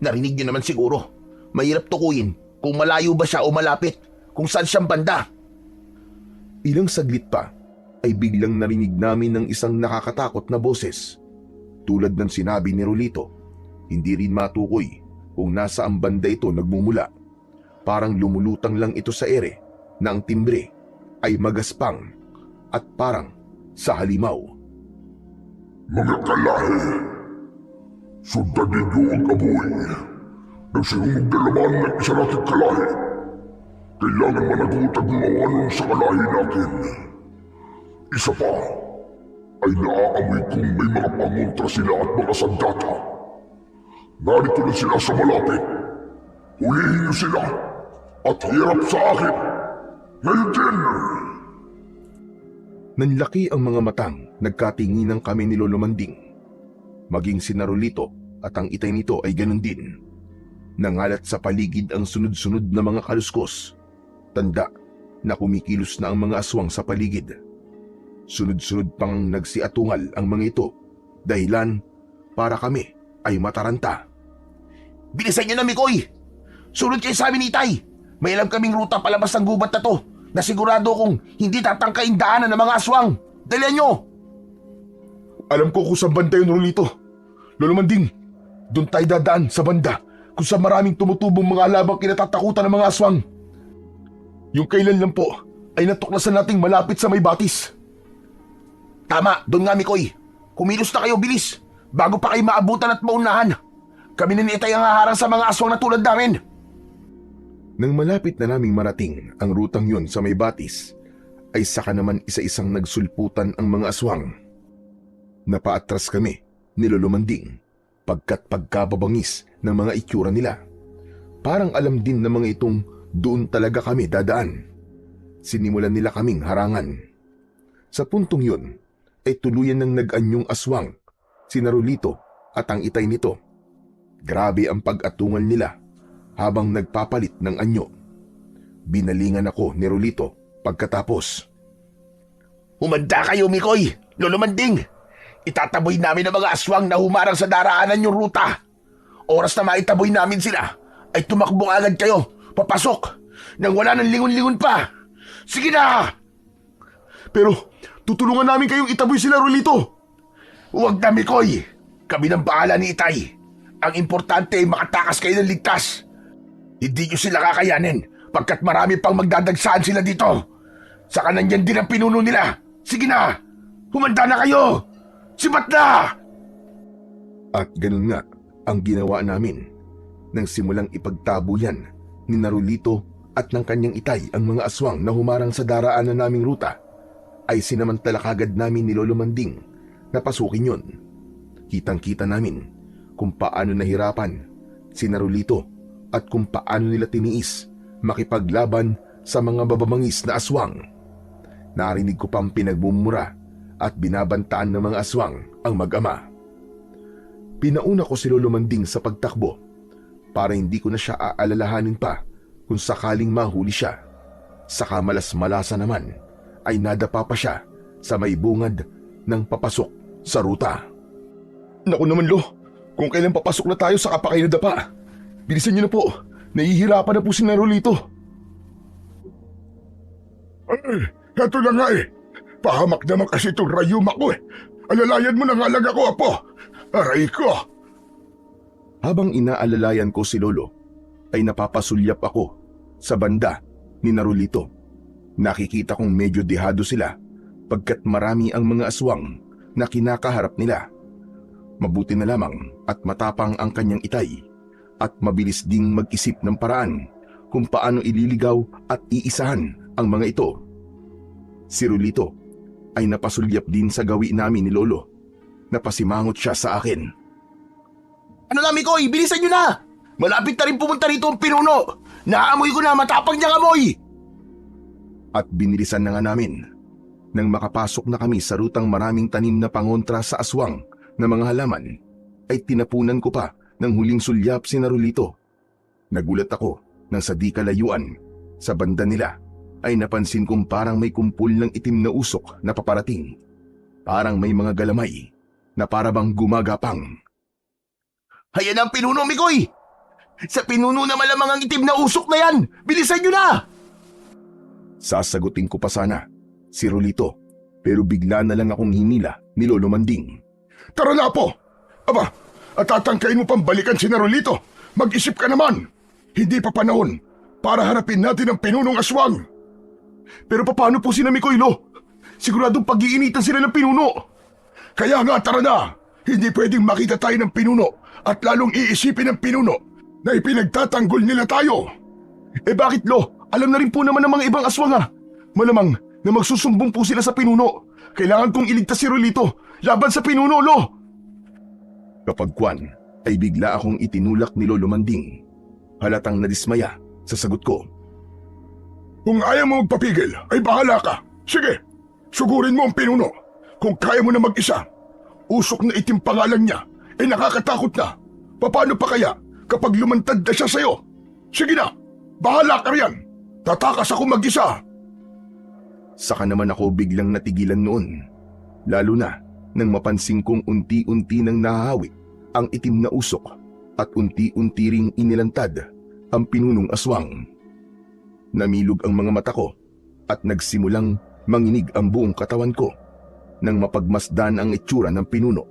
Narinig niyo naman siguro. Mahirap tukuyin kung malayo ba siya o malapit, kung saan siyang banda. Ilang saglit pa ay biglang narinig namin ng isang nakakatakot na boses. Tulad ng sinabi ni Rolito, hindi rin matukoy kung nasaan banda ito nagmumula. Parang lumulutang lang ito sa ere na ang timbre ay magaspang at parang sa halimaw. Mga kalahi, sundan ninyo ang amoy. Nagsinunog na laman ng isa nating kalahi. Kailangan managot at mawanon sa kalahi natin. Isa pa, ay naaamoy kong may mga pangontra sila at mga sandata. Narito na sila sa malapit. Hulihin niyo sila at hirap sa akin. Ngayon din! Nanlaki ang mga matang nagkatinginan kami ni Lolo Manding. Maging si Rolito at ang Itay nito ay ganun din. Nangalat sa paligid ang sunod-sunod na mga kaluskos. Tanda na kumikilos na ang mga aswang sa paligid. Sunod-sunod pang nagsiatungal ang mga ito, dahilan para kami ay mataranta. Bilisan niyo na, Mikoy! Sunod kayo sa amin ni Itay! May alam kaming ruta palabas ng gubat na to na sigurado kong hindi tatangkain daanan ng mga aswang. Dalian nyo! Alam ko kung saan banda yun, Rolito. Lolo Manding, doon tayo dadaan sa banda kung sa maraming tumutubong mga alabang kinatatakutan ng mga aswang. Yung kailan lang po ay natuklasan nating malapit sa may batis. Tama, doon nga Mikoy. Kumilos na kayo, bilis. Bago pa kayo maabutan at maunahan. Kami na ni Itay ang haharang sa mga aswang na tulad namin. Nang malapit na naming marating ang rutang yun sa may batis, ay saka naman isa-isang nagsulputan ang mga aswang. Napaatras kami ni Lolo Manding pagkat pagkababangis ng mga itsura nila. Parang alam din ng mga itong doon talaga kami dadaan. Sinimulan nila kaming harangan. Sa puntong yun ay tuluyan ng nag-anyong aswang, si Narulito at ang itay nito. Grabe ang pag-atungal nila habang nagpapalit ng anyo. Binalingan ako ni Rolito pagkatapos. Humanda kayo, Mikoy! Lolo Manding! Itataboy namin ang mga aswang na humarang sa daraanan yung ruta. Oras na maitaboy namin sila, ay tumakbong agad kayo, papasok, nang wala ng lingon-lingon pa. Sige na! Pero tutulungan namin kayong itaboy sila, Rolito. Huwag na, Mikoy! Kami ng bahala ni Itay. Ang importante ay makatakas kayo ng ligtas. Hindi nyo sila kakayanin pagkat marami pang magdadagsaan sila dito. Saka nandyan din ang pinuno nila. Sige na! Humanda na kayo! Sibat na! At ganun nga ang ginawa namin. Nang simulang ipagtabo yan ni Narulito at ng kanyang itay ang mga aswang na humarang sa daraanan naming ruta, ay sinamantala kagad namin ni Lolo Manding na pasukin yun. Kitang-kita namin kung paano nahirapan si Narulito at kung paano nila tiniis makipaglaban sa mga babamangis na aswang. Narinig ko pang pinagbumura at binabantaan ng mga aswang ang mag-ama. Pinauna ko si Lolo Manding sa pagtakbo para hindi ko na siya aalalahanin pa kung sakaling mahuli siya. Saka malas-malasa naman ay nadapa pa siya sa may bungad ng papasok sa ruta. Naku naman, Lo. Kung kailan papasok na tayo saka pa kayo nadapa. Bilisan niyo na po. Nahihirapan na po si Narulito. Ay, eto na nga eh. Pahamak naman kasi itong rayuma ko eh. Alalayan mo na nga lang ako, Apo. Aray ko. Habang inaalalayan ko si Lolo, ay napapasulyap ako sa banda ni Narulito. Nakikita kong medyo dehado sila pagkat marami ang mga aswang na kinakaharap nila. Mabuti na lamang at matapang ang kanyang itay at mabilis ding mag-isip ng paraan kung paano ililigaw at iisahan ang mga ito. Si Rolito ay napasulyap din sa gawi namin ni Lolo. Napasimangot siya sa akin. Ano na, Mikoy? Bilisan nyo na! Malapit na rin pumunta rito ang pinuno! Naamoy ko na, matapang niyang amoy! At binilisan na nga namin. Nang makapasok na kami sa rutang maraming tanim na pangontra sa aswang na mga halaman, ay tinapunan ko pa ng huling sulyap si Narulito. Nagulat ako nang sa di kalayuan, sa banda nila, ay napansin kong parang may kumpul ng itim na usok na paparating. Parang may mga galamay na parabang gumagapang. Hayan ang pinuno, Mikoy! Sa pinuno na malamang ang itim na usok na yan! Bilisan nyo na! Sasagutin ko pa sana si Rolito, pero bigla na lang akong hinila ni Lolo Manding. Tara na, Apo. Aba, at tatangkain mo pang balikan si Narulito. Mag-isip ka naman. Hindi pa panahon para harapin natin ang pinunong aswang. Pero paano po si Mikoy, Lo? Siguradong pag-iinitan sila ng pinuno. Kaya nga, tara na. Hindi pwedeng makita tayo ng pinuno at lalong iisipin ng pinuno na ipinagtatanggol nila tayo. Eh bakit, Lo? Alam na rin po naman ng mga ibang aswang ha. Malamang na magsusumbong po sila sa pinuno. Kailangan kong iligtas si Rolito laban sa pinuno, Lo. Kapag kwan, ay bigla akong itinulak ni Lolo Manding. Halatang nadismaya sa sagot ko. Kung ayaw mo magpapigil, ay bahala ka. Sige, sugurin mo ang pinuno. Kung kaya mo na mag-isa, usok na itim pangalan niya, ay nakakatakot na. Paano pa kaya kapag lumantad na siya sa'yo? Sige na, bahala ka riyan. Tatakas ako mag-isa. Saka naman ako biglang natigilan noon. Lalo na nang mapansin kong unti-unti nang nahahawi ang itim na usok at unti-unti ring inilantad ang pinunong aswang. Namilog ang mga mata ko at nagsimulang manginig ang buong katawan ko nang mapagmasdan ang itsura ng pinuno.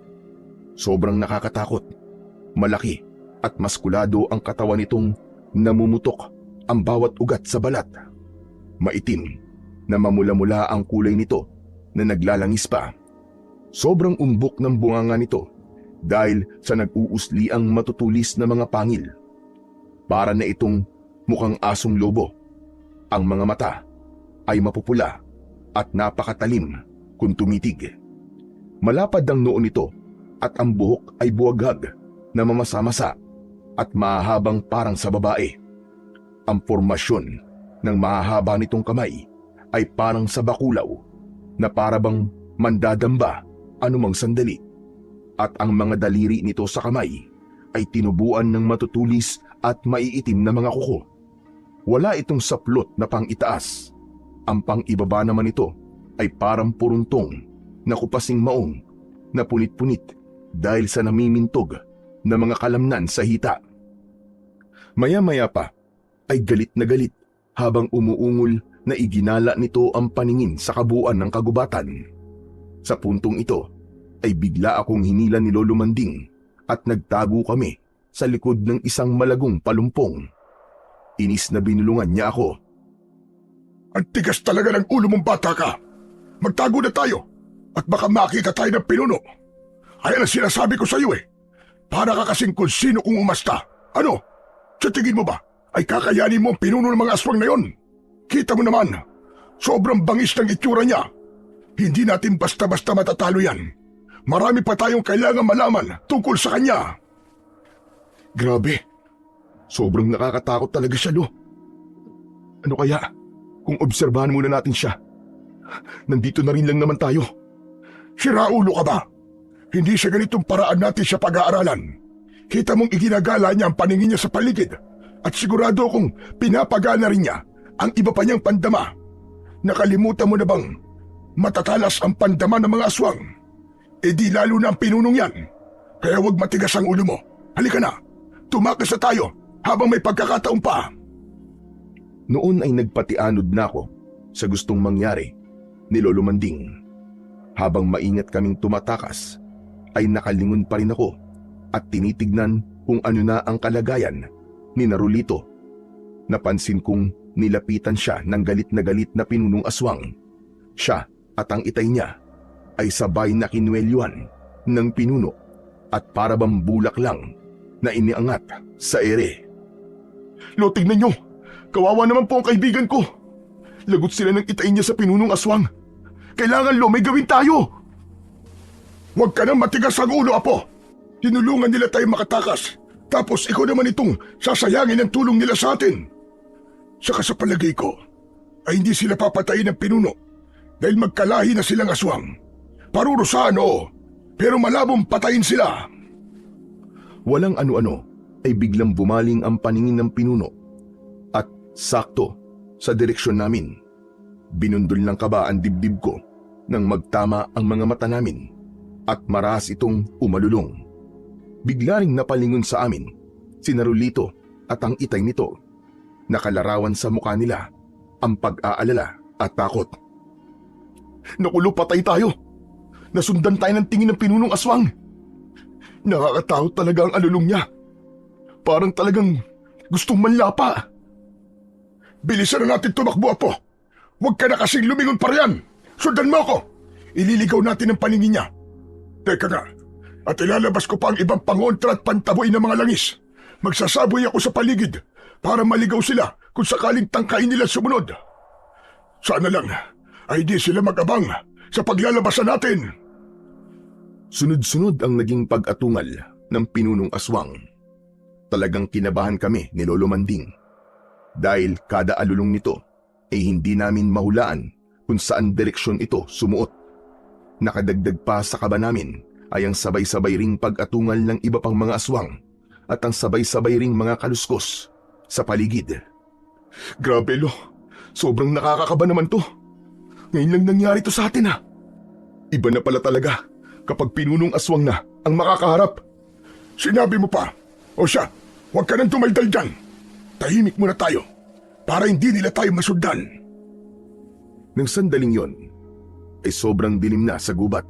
Sobrang nakakatakot. Malaki at maskulado ang katawan nitong namumutok ang bawat ugat sa balat. Maitim na mamula-mula ang kulay nito na naglalangis pa. Sobrang umbok ng bunganga nito dahil sa nag-uusli ang matutulis na mga pangil. Para na itong mukhang asong lobo. Ang mga mata ay mapupula at napakatalim kung tumitig. Malapad ang noo nito at ang buhok ay buwaghag na mamasa-masa at mahahabang parang sa babae. Ang formasyon ng mahahaba nitong kamay ay parang sa bakulaw na parabang mandadamba anumang sandali. At ang mga daliri nito sa kamay ay tinubuan ng matutulis at maiitim na mga kuko. Wala itong saplot na pang-itaas. Ang pang-ibaba naman nito ay parang puruntong na kupasing maong na punit-punit dahil sa namimintog na mga kalamnan sa hita. Maya-maya pa ay galit na galit habang umuungol na iginala nito ang paningin sa kabuuan ng kagubatan. Sa puntong ito ay bigla akong hinila ni Lolo Manding at nagtago kami sa likod ng isang malagong palumpong. Inis na binulungan niya ako. Ang tigas talaga ng ulo mong bata ka. Magtago na tayo at baka makita tayo ng pinuno. Ayan ang sinasabi ko sa iyo eh. Para ka kasing kung sino kung umasta. Ano? Sa tingin mo ba ay kakayanin mo ang pinuno ng mga aswang na yon? Kita mo naman, sobrang bangis ng itsura niya. Hindi natin basta-basta matatalo yan. Marami pa tayong kailangan malaman tungkol sa kanya. Grabe. Sobrang nakakatakot talaga siya, Lo. Ano kaya kung obserbahan muna natin siya? Nandito na rin lang naman tayo. Siraulo ka ba? Hindi sa ganitong paraan natin siya pag-aaralan. Kita mong iginagala niya ang paningin niya sa paligid at sigurado akong pinapagana rin niya ang iba pa niyang pandama. Nakalimutan mo na bang matatalas ang pandama ng mga aswang? E di lalo na ang pinunong yan. Kaya huwag matigas ang ulo mo. Halika na, tumakas na tayo habang may pagkakataon pa. Noon ay nagpatianod na ako sa gustong mangyari ni Lolo Manding. Habang maingat kaming tumatakas, ay nakalingon pa rin ako at tinitignan kung ano na ang kalagayan ni Narulito. Napansin kong nilapitan siya ng galit na pinunong aswang. Siya at ang itay niya ay sabay na kinwelyuan ng pinuno at parabang bulak lang na iniangat sa ere. Lo, tingnan nyo! Kawawa naman po ang kaibigan ko. Lagot sila ng itay niya sa pinunong aswang. Kailangan, Lo, may gawin tayo! Huwag ka nang matigas ang ulo, Apo! Tinulungan nila tayo makatakas. Tapos ikaw naman itong sasayangin ang tulong nila sa atin. Saka sa palagay ko, ay hindi sila papatayin ng pinuno dahil magkalahi na silang aswang. Parurusahan, oo, pero malabong patayin sila. Walang ano-ano ay biglang bumaling ang paningin ng pinuno at sakto sa direksyon namin. Binundol ng kaba ang dibdib ko nang magtama ang mga mata namin at maras itong umalulong. Bigla ring napalingon sa amin si Narulito at ang itay nito. Nakalarawan sa mukha nila ang pag-aalala at takot. Nakulo, patay tayo. Nasundan tayo ng tingin ng pinunong aswang. Nakakatakot talaga ang alulong niya. Parang talagang gustong manlapa. Bilisan na natin tumakbo, Apo. Huwag ka na kasing lumingon pa riyan. Sundan mo ako. Ililigaw natin ang paningin niya. Teka nga, at ilalabas ko pa ang ibang pangontra at pantaboy ng mga langis. Magsasaboy ako sa paligid para maligaw sila kung sakaling tangkain nila sumunod. Sana lang ay di sila mag-abang sa paglalabasan natin. Sunod-sunod ang naging pag-atungal ng pinunong aswang. Talagang kinabahan kami ni Lolo Manding dahil kada alulong nito ay hindi namin mahulaan kung saan direksyon ito sumuot. Nakadagdag pa sa kaba namin ay ang sabay-sabay ring pag-atungal ng iba pang mga aswang at ang sabay-sabay ring mga kaluskos sa paligid. Grabe, Lo. Sobrang nakakakaba naman to. Ngayon lang nangyari to sa atin, ha. Iba na pala talaga kapag pinunong aswang na ang makakaharap. Sinabi mo pa. O siya, huwag ka nang dumaldal dyan. Tahimik muna tayo para hindi nila tayo masundan. Nang sandaling yon, ay sobrang dilim na sa gubat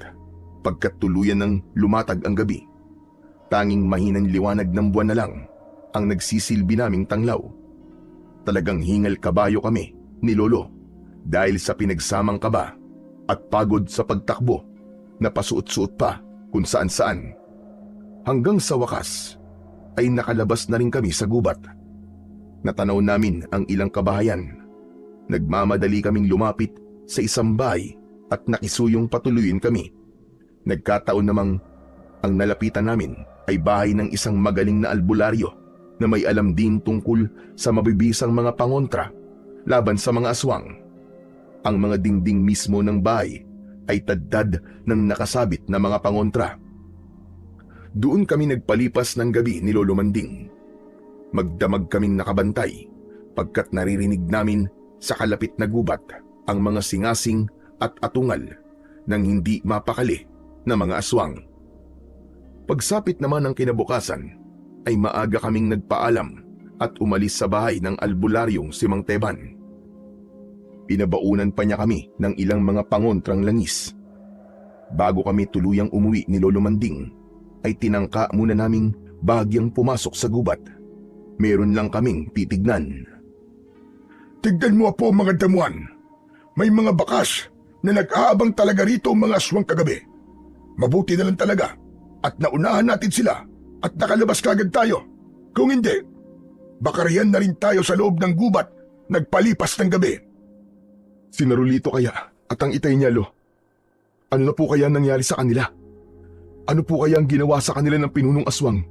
pagkat tuluyan ng lumatag ang gabi Tanging mahinang liwanag ng buwan na lang ang nagsisilbi naming tanglaw. Talagang hingal kabayo kami ni Lolo dahil sa pinagsamang kaba at pagod sa pagtakbo na pasuot-suot pa kung saan-saan. Hanggang sa wakas ay nakalabas na rin kami sa gubat. Natanaw namin ang ilang kabahayan. Nagmamadali kaming lumapit sa isang bahay at nakisuyong patuluyin kami. Nagkataon namang ang nalapitan namin ay bahay ng isang magaling na albularyo na may alam din tungkol sa mabibisang mga pangontra laban sa mga aswang. Ang mga dingding mismo ng bahay ay taddad ng nakasabit na mga pangontra. Doon kami nagpalipas ng gabi ni Lolo Manding. Magdamag kaming nakabantay pagkat naririnig namin sa kalapit na gubat ang mga singasing at atungal ng hindi mapakali na mga aswang. Pagsapit naman ng kinabukasan ay maaga kaming nagpaalam at umalis sa bahay ng albularyong si Mang Teban. Pinabaunan pa niya kami ng ilang mga pangontrang langis. Bago kami tuluyang umuwi ni Lolo Manding, ay tinangka muna naming bahagyang pumasok sa gubat. Meron lang kaming titignan. Tignan mo po mga damuhan. May mga bakas na nag-aabang talaga rito ang mga aswang kagabi. Mabuti na lang talaga at naunahan natin sila at nakalabas kagad tayo. Kung hindi, baka riyan na rin tayo sa loob ng gubat nagpalipas ng gabi. Si Narulito kaya at ang itay niya, Lo. Ano na po kaya nangyari sa kanila? Ano po kaya ang ginawa sa kanila ng pinunong aswang?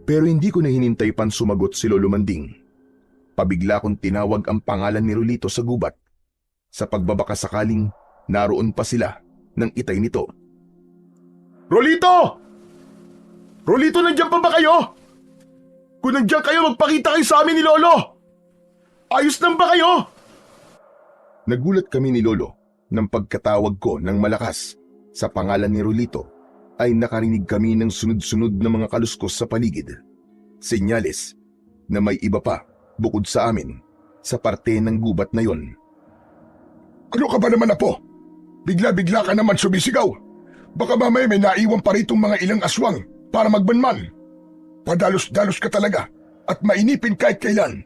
Pero hindi ko na hinintay pan sumagot si Lolo Manding. Pabigla kong tinawag ang pangalan ni Rolito sa gubat. Sa pagbabaka sakaling naroon pa sila ng itay nito. Rolito! Rolito, nandiyan pa ba kayo? Kung nandiyan kayo, magpakita kayo sa amin ni Lolo! Ayos lang ba kayo? Nagulat kami ni Lolo nang pagkatawag ko ng malakas sa pangalan ni Rolito ay nakarinig kami ng sunod-sunod na mga kaluskos sa paligid. Senyales na may iba pa bukod sa amin sa parte ng gubat na yon. Ano ka ba naman, Apo? Bigla-bigla ka naman sumisigaw. Baka mamaya may naiwan pa ritong mga ilang aswang para magbanman. Padalos-dalos ka talaga at mainipin kahit kailan.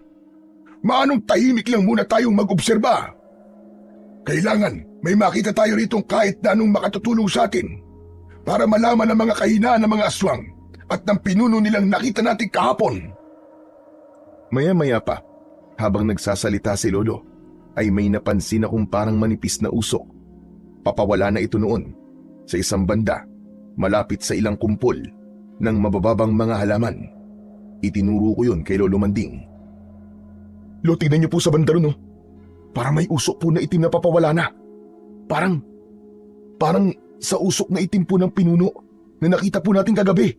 Maanong tahimik lang muna tayong mag-obserba? Kailangan may makita tayo ritong kahit na anong makatutulong sa atin para malaman ang mga kahinaan ng mga aswang at ng pinuno nilang nakita natin kahapon. Maya-maya pa, habang nagsasalita si Lolo, ay may napansin akong parang manipis na usok. Papawala na ito noon sa isang banda, malapit sa ilang kumpol ng mabababang mga halaman. Itinuro ko yun kay Lolo Manding. Lo, tignan niyo po sa banda ron, oh. Parang may usok po na itim na papawala na. Parang sa usok na itim po ng pinuno na nakita po natin kagabi.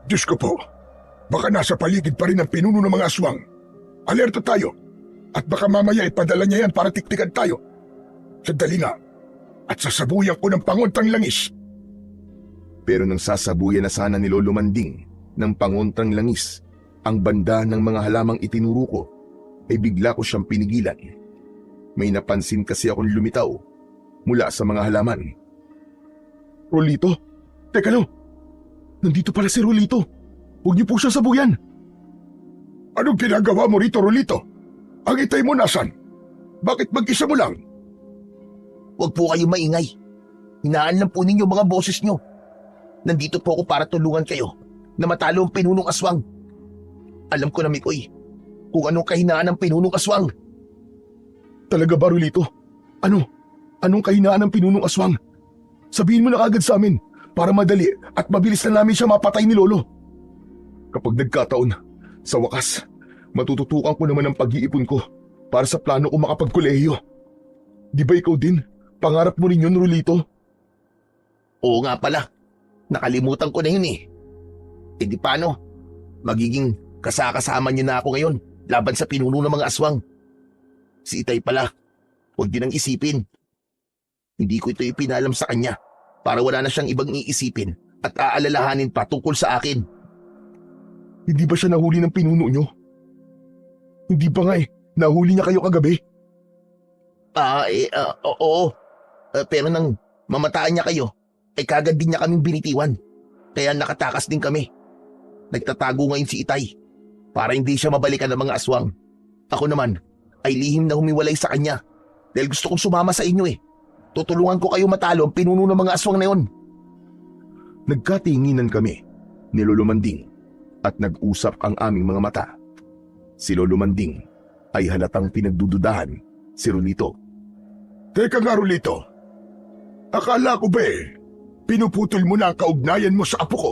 Diyos ko po, baka nasa paligid pa rin ang pinuno ng mga aswang. Alerto tayo at baka mamaya ipadala niya yan para tiktikan tayo. Sandali nga at sasabuyan ko ng pangontang langis. Pero nang sasabuyan na sana ni Lolo Manding ng pangontang langis ang banda ng mga halamang itinuro ko, ay bigla ko siyang pinigilan. May napansin kasi akong lumitaw mula sa mga halaman. Rolito? Teka lang, nandito pala si Rolito. Huwag niyo po siya sabuyan. Anong ginagawa mo rito, Rolito? Ang itay mo nasan? Bakit mag-isa mo lang? Huwag po kayo maingay. Hinaan lang po ninyo mga boses nyo. Nandito po ako para tulungan kayo na matalo ang pinunong aswang. Alam ko na, Mikoy, kung anong kahinaan ng pinunong aswang. Talaga ba, Rolito? Anong kahinaan ng pinunong aswang? Sabihin mo na agad sa amin para madali at mabilis na namin siya mapatay ni Lolo. Kapag nagkataon, sa wakas, matututukan ko naman ang pag-iipon ko para sa plano ko makapagkolehiyo. Di ba ikaw din? Pangarap mo rin yun, Rolito? Oo nga pala. Nakalimutan ko na yun eh. E di paano? Magiging kasakasama niyo na ako ngayon laban sa pinuno ng mga aswang. Si Itay pala, huwag din ang isipin. Hindi ko ito ipinalam sa kanya para wala na siyang ibang iisipin at aalalahanin pa tungkol sa akin. Hindi ba siya nahuli ng pinuno nyo? Hindi ba nga nahuli niya kayo kagabi? Oo. Pero nang mamataan niya kayo, ay kagad din niya kaming binitiwan. Kaya nakatakas din kami. Nagtatago ngayon si Itay para hindi siya mabalikan ng mga aswang. Ako naman ay lihim na humiwalay sa kanya dahil gusto kong sumama sa inyo eh. Tutulungan ko kayo matalo ang pinuno ng mga aswang na yon. Nagkatinginan kami ni Lolo Manding at nag-usap ang aming mga mata. Si Lolo Manding ay halatang pinagdududahan si Rolito. Teka nga, Rolito. Akala ko ba pinuputol mo na ang kaugnayan mo sa apo ko?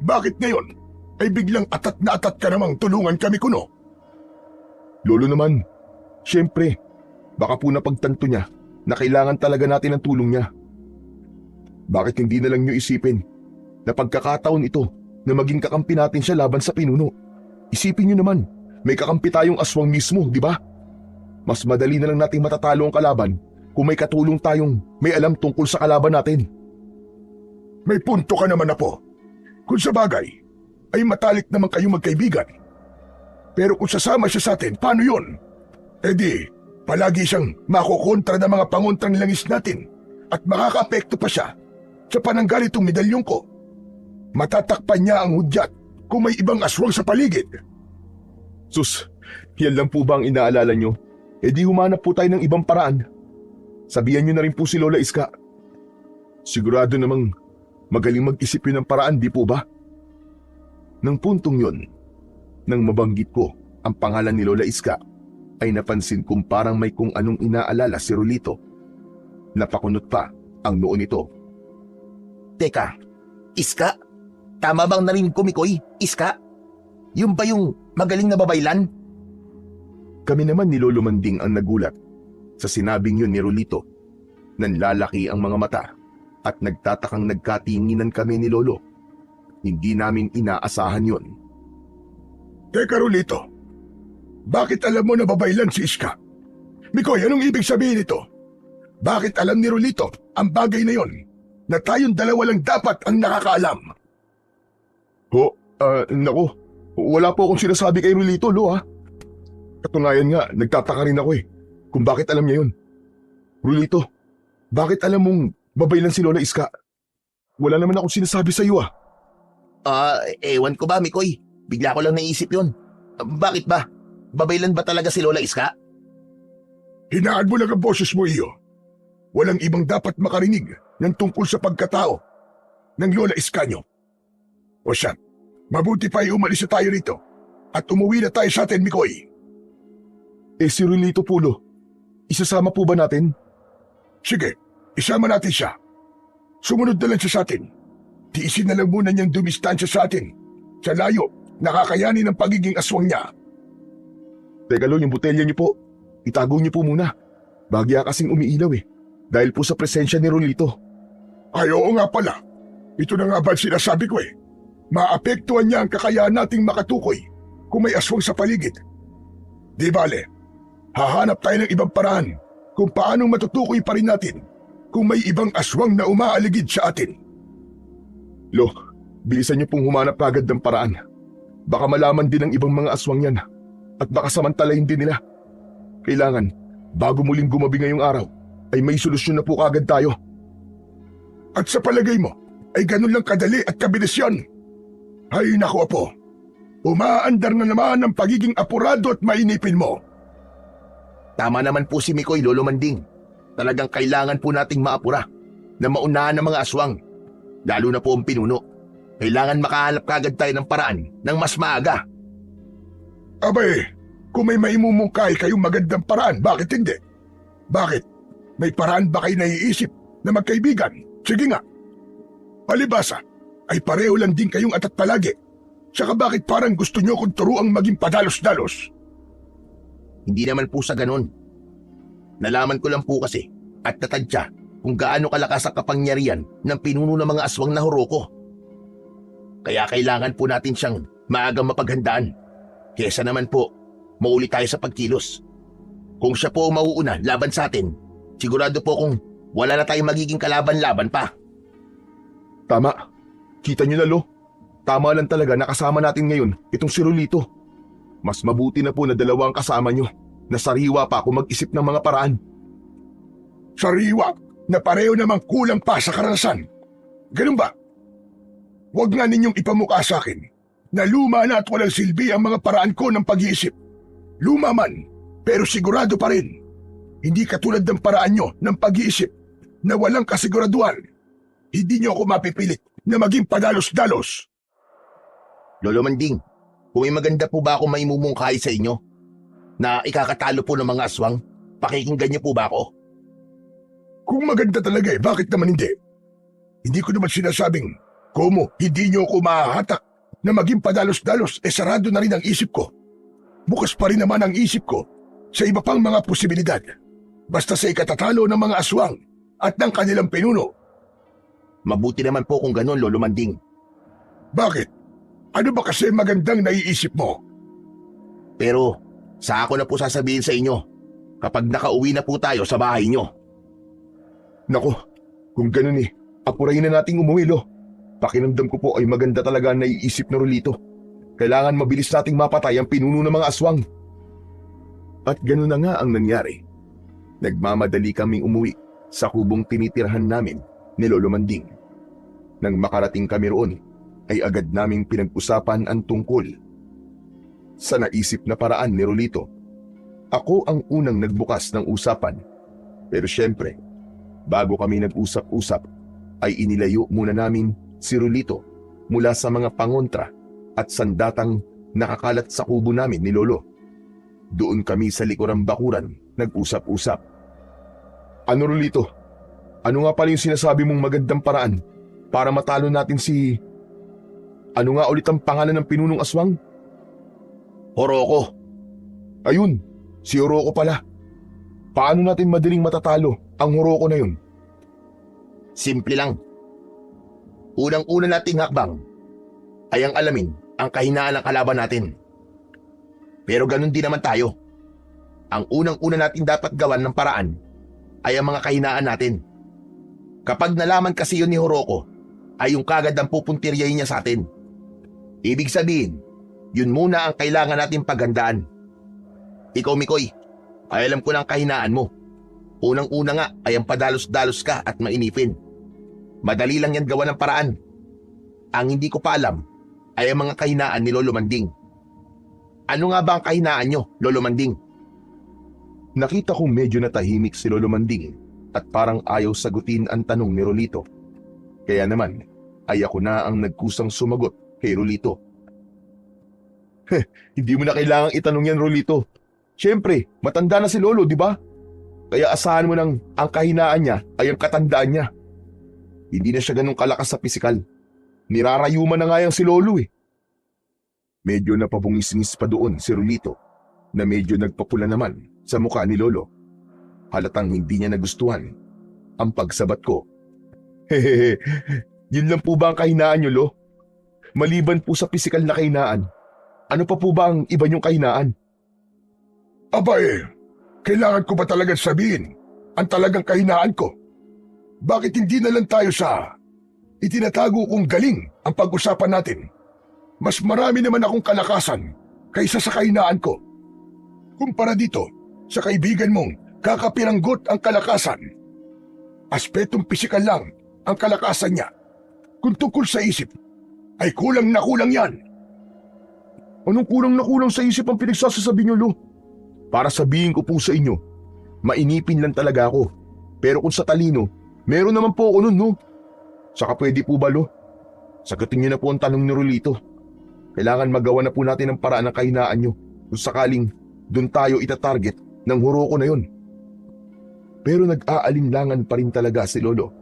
Bakit ngayon ay biglang atat na atat ka namang tulungan kami kuno? Lolo naman, syempre, baka po napagtanto niya na kailangan talaga natin ng tulong niya. Bakit hindi na lang niyo isipin na pagkakataon ito na maging kakampi natin siya laban sa pinuno? Isipin niyo naman, may kakampi tayong aswang mismo, di ba? Mas madali na lang nating matatalo ang kalaban kung may katulong tayong may alam tungkol sa kalaban natin. May punto ka naman, Apo. Kung sa bagay, ay matalik naman kayong magkaibigan. Pero kung sasama siya sa atin, paano yun? E di, palagi siyang makukontra ng mga panguntrang langis natin at makaka-apekto pa siya sa panangganitong medalyong ko. Matatakpan niya ang hudyat kung may ibang aswang sa paligid. Sus, yan lang po ba ang inaalala nyo? E di humanap po tayo ng ibang paraan. Sabihan nyo na rin po si Lola Iska. Sigurado namang magaling mag-isip yun ng paraan, di po ba? Nang puntong yun, nang mabanggit ko ang pangalan ni Lola Iska, ay napansin kong parang may kung anong inaalala si Rolito. Napakunot pa ang noo nito. Teka, Iska? Tama bang narinig ko, Mikoy? Iska? Yung ba yung magaling na babaylan? Kami naman ni Lolo Manding ang nagulat sa sinabing yun ni Rolito. Nanlalaki ang mga mata at nagtatakang nagkatinginan kami ni Lolo. Hindi namin inaasahan yun. Teka, Rolito. Bakit alam mo na babaylan si Iska? Mikoy, anong ibig sabihin nito? Bakit alam ni Rolito ang bagay na yon na tayong dalawa lang dapat ang nakakaalam? Nako, wala po akong sinasabi kay Rolito, Lo ha. Katunayan nga, nagtataka rin ako kung bakit alam niya yun. Rolito, bakit alam mong babaylan si Lola Iska? Wala naman akong sinasabi sa iyo Ewan ko ba, Mikoy? Bigla ko lang naisip yun. Bakit ba? Babaylan ba talaga si Lola Iska? Hinaan mo lang ang boses mo, iyo. Walang ibang dapat makarinig ng tungkol sa pagkatao ng Lola Iska nyo. O siya, mabuti pa umalis na tayo rito at umuwi na tayo sa atin, Mikoy. Si Rolito Pulo, isasama po ba natin? Sige, isama natin siya. Sumunod na lang siya sa atin. Tiisin na lang muna niyang dumistansya sa atin. Sa layo, nakakayanin ang pagiging aswang niya. Teka Lo, yung botelya niyo po, itago niyo po muna. Bagya kasing umiilaw dahil po sa presensya ni Rolito. Ay, oo nga pala. Ito na nga ba sinasabi ko Maapektuhan niya ang kakayahan nating makatukoy kung may aswang sa paligid. Di bale, hahanap tayo ng ibang paraan kung paanong matutukoy pa rin natin kung may ibang aswang na umaaligid sa atin. Lo, bilisan niyo pong humanap agad ng paraan. Baka malaman din ng ibang mga aswang yan at baka samantalahin din nila. Kailangan, bago muling gumabi ngayong araw, ay may solusyon na po kagad tayo. At sa palagay mo, ay ganun lang kadali at kabilis yan? Ay naku, Apo, umaandar na naman ang pagiging apurado at mainipin mo. Tama naman po si Mikoy, Lolo Manding. Talagang kailangan po nating maapura na maunahan ng mga aswang. Lalo na po ang pinuno. Kailangan makahanap kagad tayo ng paraan ng mas maaga. Abay, kung may maimumungkay kayong magandang paraan, bakit hindi? Bakit? May paraan ba kayo naiisip na magkaibigan? Sige nga. Palibasa, ay pareho lang din kayong atat palagi. Saka bakit parang gusto nyo kong turuang maging padalos-dalos? Hindi naman po sa ganun. Nalaman ko lang po kasi at natadya kung gaano kalakas ang kapangyarihan ng pinuno ng mga aswang na Horoko. Kaya kailangan po natin siyang maagang mapaghandaan. Kesa naman po, mauli tayo sa pagkilos. Kung siya po mauuna laban sa atin, sigurado po kung wala na tayong magiging kalaban-laban pa. Tama. Kita niyo na, Lo. Tama lang talaga na kasama natin ngayon itong si Rolito. Mas mabuti na po na dalawa ang kasama niyo na sariwa pa kung mag-isip ng mga paraan. Sariwa na pareho namang kulang pa sa karanasan. Ganun ba? Huwag nga ninyong ipamukha sa akin na luma na at walang silbi ang mga paraan ko ng pag-iisip. Luma man, pero sigurado pa rin. Hindi katulad ng paraan nyo ng pag-iisip na walang kasiguraduhan. Hindi nyo ako mapipilit na maging padalos-dalos. Lolo Manding, kung may maganda po ba ako maimumungkahi sa inyo na ikakatalo po ng mga aswang, pakikinggan niyo po ba ako? Kung maganda talaga bakit naman hindi? Hindi ko naman sinasabing, Komo, hindi nyo ako mahahatak na maging padalos-dalos, sarado na rin ang isip ko. Bukas pa rin naman ang isip ko sa iba pang mga posibilidad. Basta sa ikatatalo ng mga aswang at ng kanilang pinuno. Mabuti naman po kung ganun, Lolo Manding. Bakit? Ano ba kasi magandang naiisip mo? Pero sa ako na po sasabihin sa inyo kapag nakauwi na po tayo sa bahay nyo. Nako, kung ganun apurayin na nating umuwi, Lo. Pakiramdam ko po ay maganda talaga ang naiisip na Rolito. Kailangan mabilis nating mapatay ang pinuno ng mga aswang. At ganun na nga ang nangyari. Nagmamadali kaming umuwi sa kubong tinitirhan namin ni Lolo Manding. Nang makarating kami roon, ay agad naming pinag-usapan ang tungkol sa naisip na paraan ni Rolito. Ako ang unang nagbukas ng usapan. Pero syempre, bago kami nag-usap-usap, ay inilayo muna namin si Rolito mula sa mga pangontra at sandatang nakakalat sa kubo namin ni Lolo. Doon kami sa likurang bakuran nag-usap-usap. Ano, Rolito? Ano nga pala yung sinasabi mong magandang paraan para matalo natin si... Ano nga ulit ang pangalan ng pinunong aswang? Horoko. Ayun, si Horoko pala. Paano natin madaling matatalo ang Horoko na yun? Simple lang. Unang-una nating hakbang ay ang alamin ang kahinaan ng kalaban natin. Pero ganun din naman tayo. Ang unang-una natin dapat gawan ng paraan ay ang mga kahinaan natin. Kapag nalaman kasi yun ni Horoko, ay yung kagad ang pupuntiryahin niya sa atin. Ibig sabihin, yun muna ang kailangan natin paghandaan. Ikaw, Mikoy, ay alam ko ng kahinaan mo. Unang-una nga ay ang padalos-dalos ka at mainipin. Madali lang yan gawa ng paraan. Ang hindi ko pa alam ay ang mga kahinaan ni Lolo Manding. Ano nga ba ang kahinaan nyo, Lolo Manding? Nakita kong medyo natahimik si Lolo Manding at parang ayaw sagutin ang tanong ni Rolito. Kaya naman ay ako na ang nagkusang sumagot kay Rolito. Hindi mo na kailangang itanong yan, Rolito. Siyempre, matanda na si Lolo, di ba? Kaya asahan mo nang ang kahinaan niya ay ang katandaan niya. Hindi na siya ganun kalakas sa pisikal. Nirarayuman na nga yung si Lolo Medyo napabungis-ngis pa doon si Rolito na medyo nagpapula naman sa mukha ni Lolo. Halatang hindi niya nagustuhan ang pagsabat ko. Hehehe, yun lang po ba ang kahinaan niyo, Lo? Maliban po sa pisikal na kahinaan, ano pa po ba ang iba niyong kahinaan? Kailangan ko ba talagang sabihin ang talagang kahinaan ko? Bakit hindi na lang tayo sa itinatago kong galing ang pag-usapan natin? Mas marami naman akong kalakasan kaysa sa kahinaan ko. Kumpara dito sa kaibigan mong kakapiranggot ang kalakasan. Aspetong pisikal lang ang kalakasan niya. Kung tungkol sa isip, ay kulang na kulang yan. Anong kulang na kulang sa isip ang pinagsasasabi niyo, Lo? Para sabihin ko po sa inyo, mainipin lang talaga ako. Pero kung sa talino, meron naman po ako nun, no? Saka pwede po ba, Lo? Sagutin niyo na po ang tanong ni Rolito. Kailangan magawa na po natin ang paraan ng kahinaan niyo kung sakaling doon tayo itatarget ng Horoko na yun. Pero nag-aalinlangan pa rin talaga si Lolo.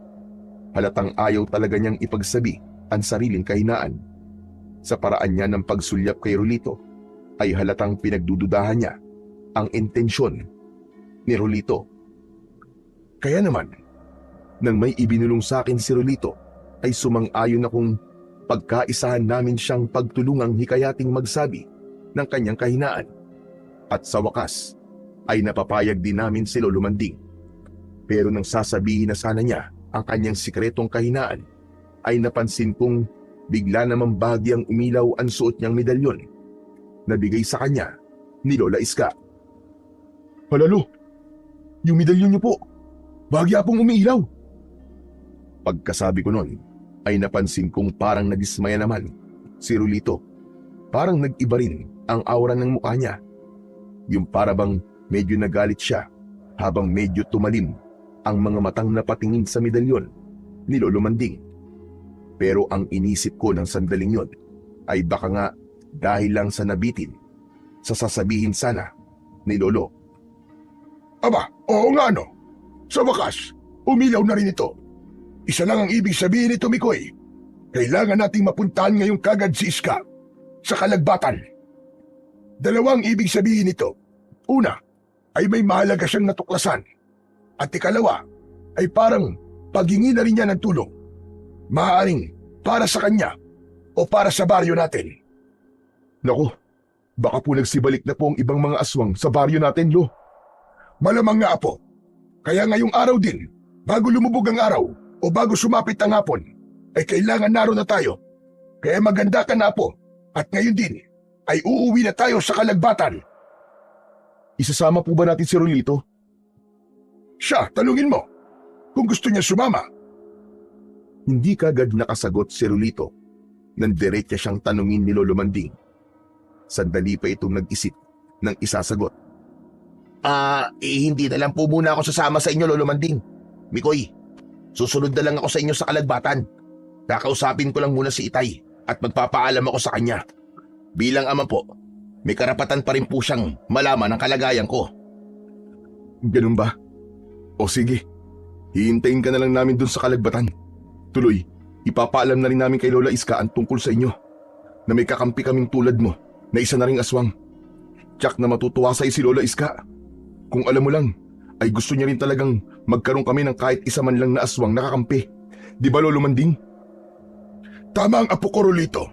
Halatang ayaw talaga niyang ipagsabi ang sariling kahinaan. Sa paraan niya ng pagsulyap kay Rolito, ay halatang pinagdududahan niya ang intensyon ni Rolito. Kaya naman, nang may ibinulong sa akin si Rolito, ay sumang-ayon akong pagkaisahan namin siyang pagtulungang hikayating magsabi ng kanyang kahinaan. At sa wakas, ay napapayag din namin si Lolo Manding. Pero nang sasabihin na sana niya ang kanyang sikretong kahinaan, ay napansin kong bigla namang bahagyang umilaw ang suot niyang medalyon na bigay sa kanya ni Lola Iska. Halalo, yung medalyon niyo po, bahagya pong umiilaw. Pagkasabi ko nun, ay napansin kong parang nadismaya naman si Rolito. Parang nag-iba rin ang aura ng mukha niya. Yung parabang medyo nagalit siya habang medyo tumalim ang mga matang napatingin sa medalyon ni Lolo Manding. Pero ang inisip ko ng sandaling yon ay baka nga dahil lang sa nabitin sa sasabihin sana ni Lolo. Aba, oo nga no. Sa wakas, umilaw na rin ito. Isa lang ang ibig sabihin nito, Mikoy. Kailangan nating mapuntahan ngayong kagad si Iska sa Kalagbatan. Dalawang ibig sabihin nito. Una, ay may mahalaga siyang natuklasan. At ikalawa, ay parang paghingi na rin niya ng tulong. Maaaring para sa kanya o para sa baryo natin. Naku, baka po nagsibalik na po ang ibang mga aswang sa baryo natin, Lo. Malamang nga, Apo. Kaya ngayong araw din, bago lumubog ang araw o bago sumapit ang hapon, ay kailangan naroon na tayo. Kaya maganda ka na, Apo. At ngayon din, ay uuwi na tayo sa Kalagbatan. Isasama po ba natin si Rolito? Siya, tanungin mo. Kung gusto niya sumama. Hindi kagad nakasagot si Rolito. Nandiretya siyang tanungin ni Lolo Manding. Sandali pa itong nag-isip ng isasagot. Hindi na lang po muna ako sasama sa inyo, Lolo Manding. Mikoy, susunod na lang ako sa inyo sa Kalagbatan. Kakausapin ko lang muna si Itay at magpapaalam ako sa kanya. Bilang ama po, may karapatan pa rin po siyang malaman ang kalagayan ko. Ganun ba? O sige, hihintayin ka na lang namin dun sa Kalagbatan. Tuloy, ipapaalam na rin namin kay Lola Iska ang tungkol sa inyo na may kakampi kaming tulad mo na isa na ring aswang. Tiyak na matutuwa sa'yo si Lola Iska. Kung alam mo lang, ay gusto niya rin talagang magkaroon kami ng kahit isa man lang na aswang nakakampi. Di ba, Lolo Manding? Tama ang Apo ko, Rolito.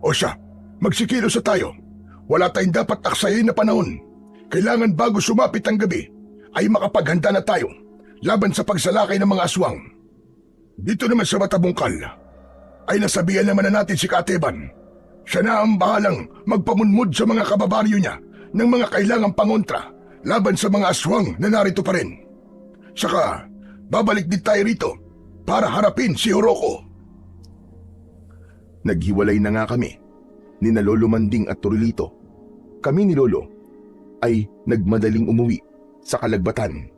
O siya, magsikilos sa tayo. Wala tayong dapat aksayin na panahon. Kailangan bago sumapit ang gabi, ay makapaghanda na tayo laban sa pagsalakay ng mga aswang. Dito naman sa Matabungkal, ay nasabihan naman na natin si Kateban. Siya na ang bahalang magpamunmod sa mga kababaryo niya ng mga kailangang pangontra laban sa mga aswang na narito pa rin. Saka, babalik din tayo rito para harapin si Horoko. Naghiwalay na nga kami ni na Lolo Manding at Rolito. Kami ni Lolo ay nagmadaling umuwi sa Kalagbatan.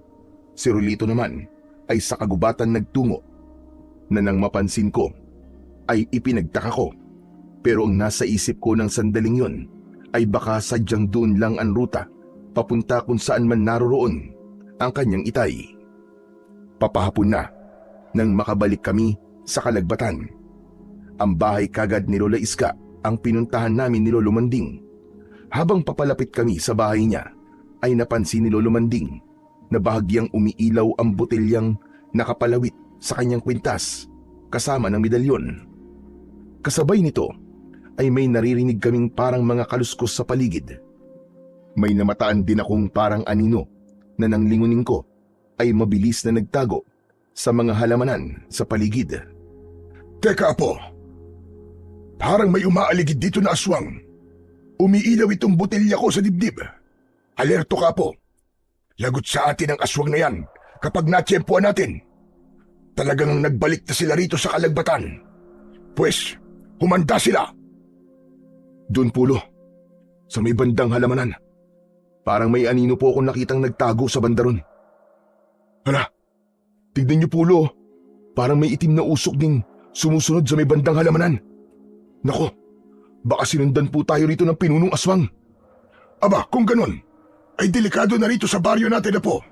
Si Rolito naman ay sa kagubatan nagtungo na nang mapansin ko ay ipinagtaka ko. Pero ang nasa isip ko ng sandaling yon ay baka sadyang doon lang ang ruta papunta kung saan man naroroon ang kanyang Itay. Papahapon na nang makabalik kami sa Kalagbatan. Ang bahay kagad ni Lola Iska ang pinuntahan namin ni Lolo Manding. Habang papalapit kami sa bahay niya, ay napansin ni Lolo Manding na bahagyang umiilaw ang botelyang nakapalawit sa kanyang kwintas kasama ng medalyon. Kasabay nito ay may naririnig kaming parang mga kaluskos sa paligid. May namataan din akong parang anino na nang lingunin ko ay mabilis na nagtago sa mga halamanan sa paligid. Teka, Apo. Parang may umaaligid dito na aswang. Umiilaw itong botelya ko sa dibdib. Alerto ka, Apo. Lagot sa atin ang aswang na yan kapag natsyempuan natin. Talagang nagbalik na sila rito sa Kalagbatan. Pues, humanda sila. Doon, Pulo, sa may bandang halamanan. Parang may anino po akong nakitang nagtago sa bandaron. Hala, tignan niyo, Pulo. Parang may itim na usok ding sumusunod sa may bandang halamanan. Nako, baka sinundan po tayo rito ng pinunong aswang. Aba, kung ganun, ay delikado na rito sa baryo natin na po.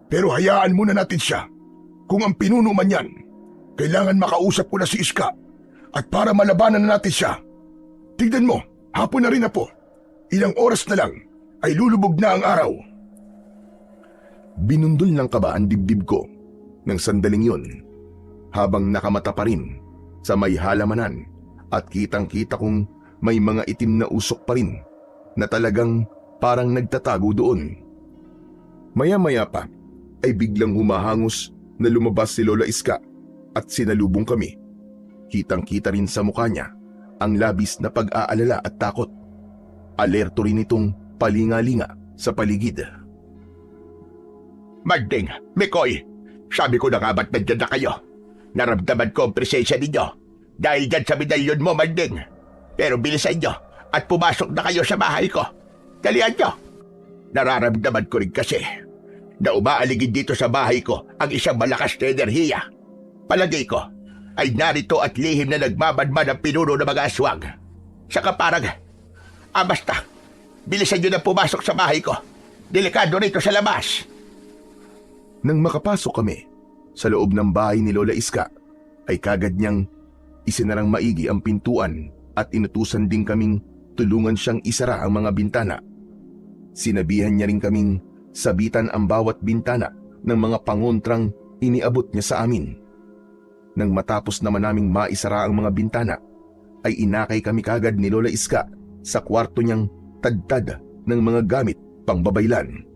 Pero hayaan muna natin siya. Kung ang pinuno man yan, kailangan makausap ko na si Iska. At para malabanan na natin siya, tignan mo, hapon na rin na po. Ilang oras na lang ay lulubog na ang araw. Binundol ng kaba ang dibdib ko ng sandaling yon habang nakamata pa rin sa may halamanan at kitang-kita kong may mga itim na usok pa rin na talagang parang nagtatago doon. Maya-maya pa ay biglang humahangos na lumabas si Lola Iska at sinalubong kami. Kitang-kita rin sa mukha niya ang labis na pag-aalala at takot. Alerto rin itong palingalinga sa paligid. Manding, Mikoy, sabi ko na nga ba't nandiyan na kayo? Naramdaman ko ang presensya ninyo. dahil dyan sa medalyon mo, Manding. Pero bilisan nyo at pumasok na kayo sa bahay ko. Dalian nyo. Nararamdaman ko rin kasi na umaaligid dito sa bahay ko ang isang malakas na enerhiya. Palagay ko ay narito at lihim na nagmamadman ang pinuno ng mga aswang. Saka parang, basta, bilisan nyo na pumasok sa bahay ko. Delikado rito sa labas. Nang makapasok kami sa loob ng bahay ni Lola Iska, ay kagad niyang isinarang maigi ang pintuan at inutusan din kaming tulungan siyang isara ang mga bintana. Sinabihan niya rin kaming sabitan ang bawat bintana ng mga pangontrang iniabot niya sa amin. Nang matapos naman naming maisara ang mga bintana, ay inakay kami kagad ni Lola Iska sa kwarto niyang tadtad ng mga gamit pangbabaylan.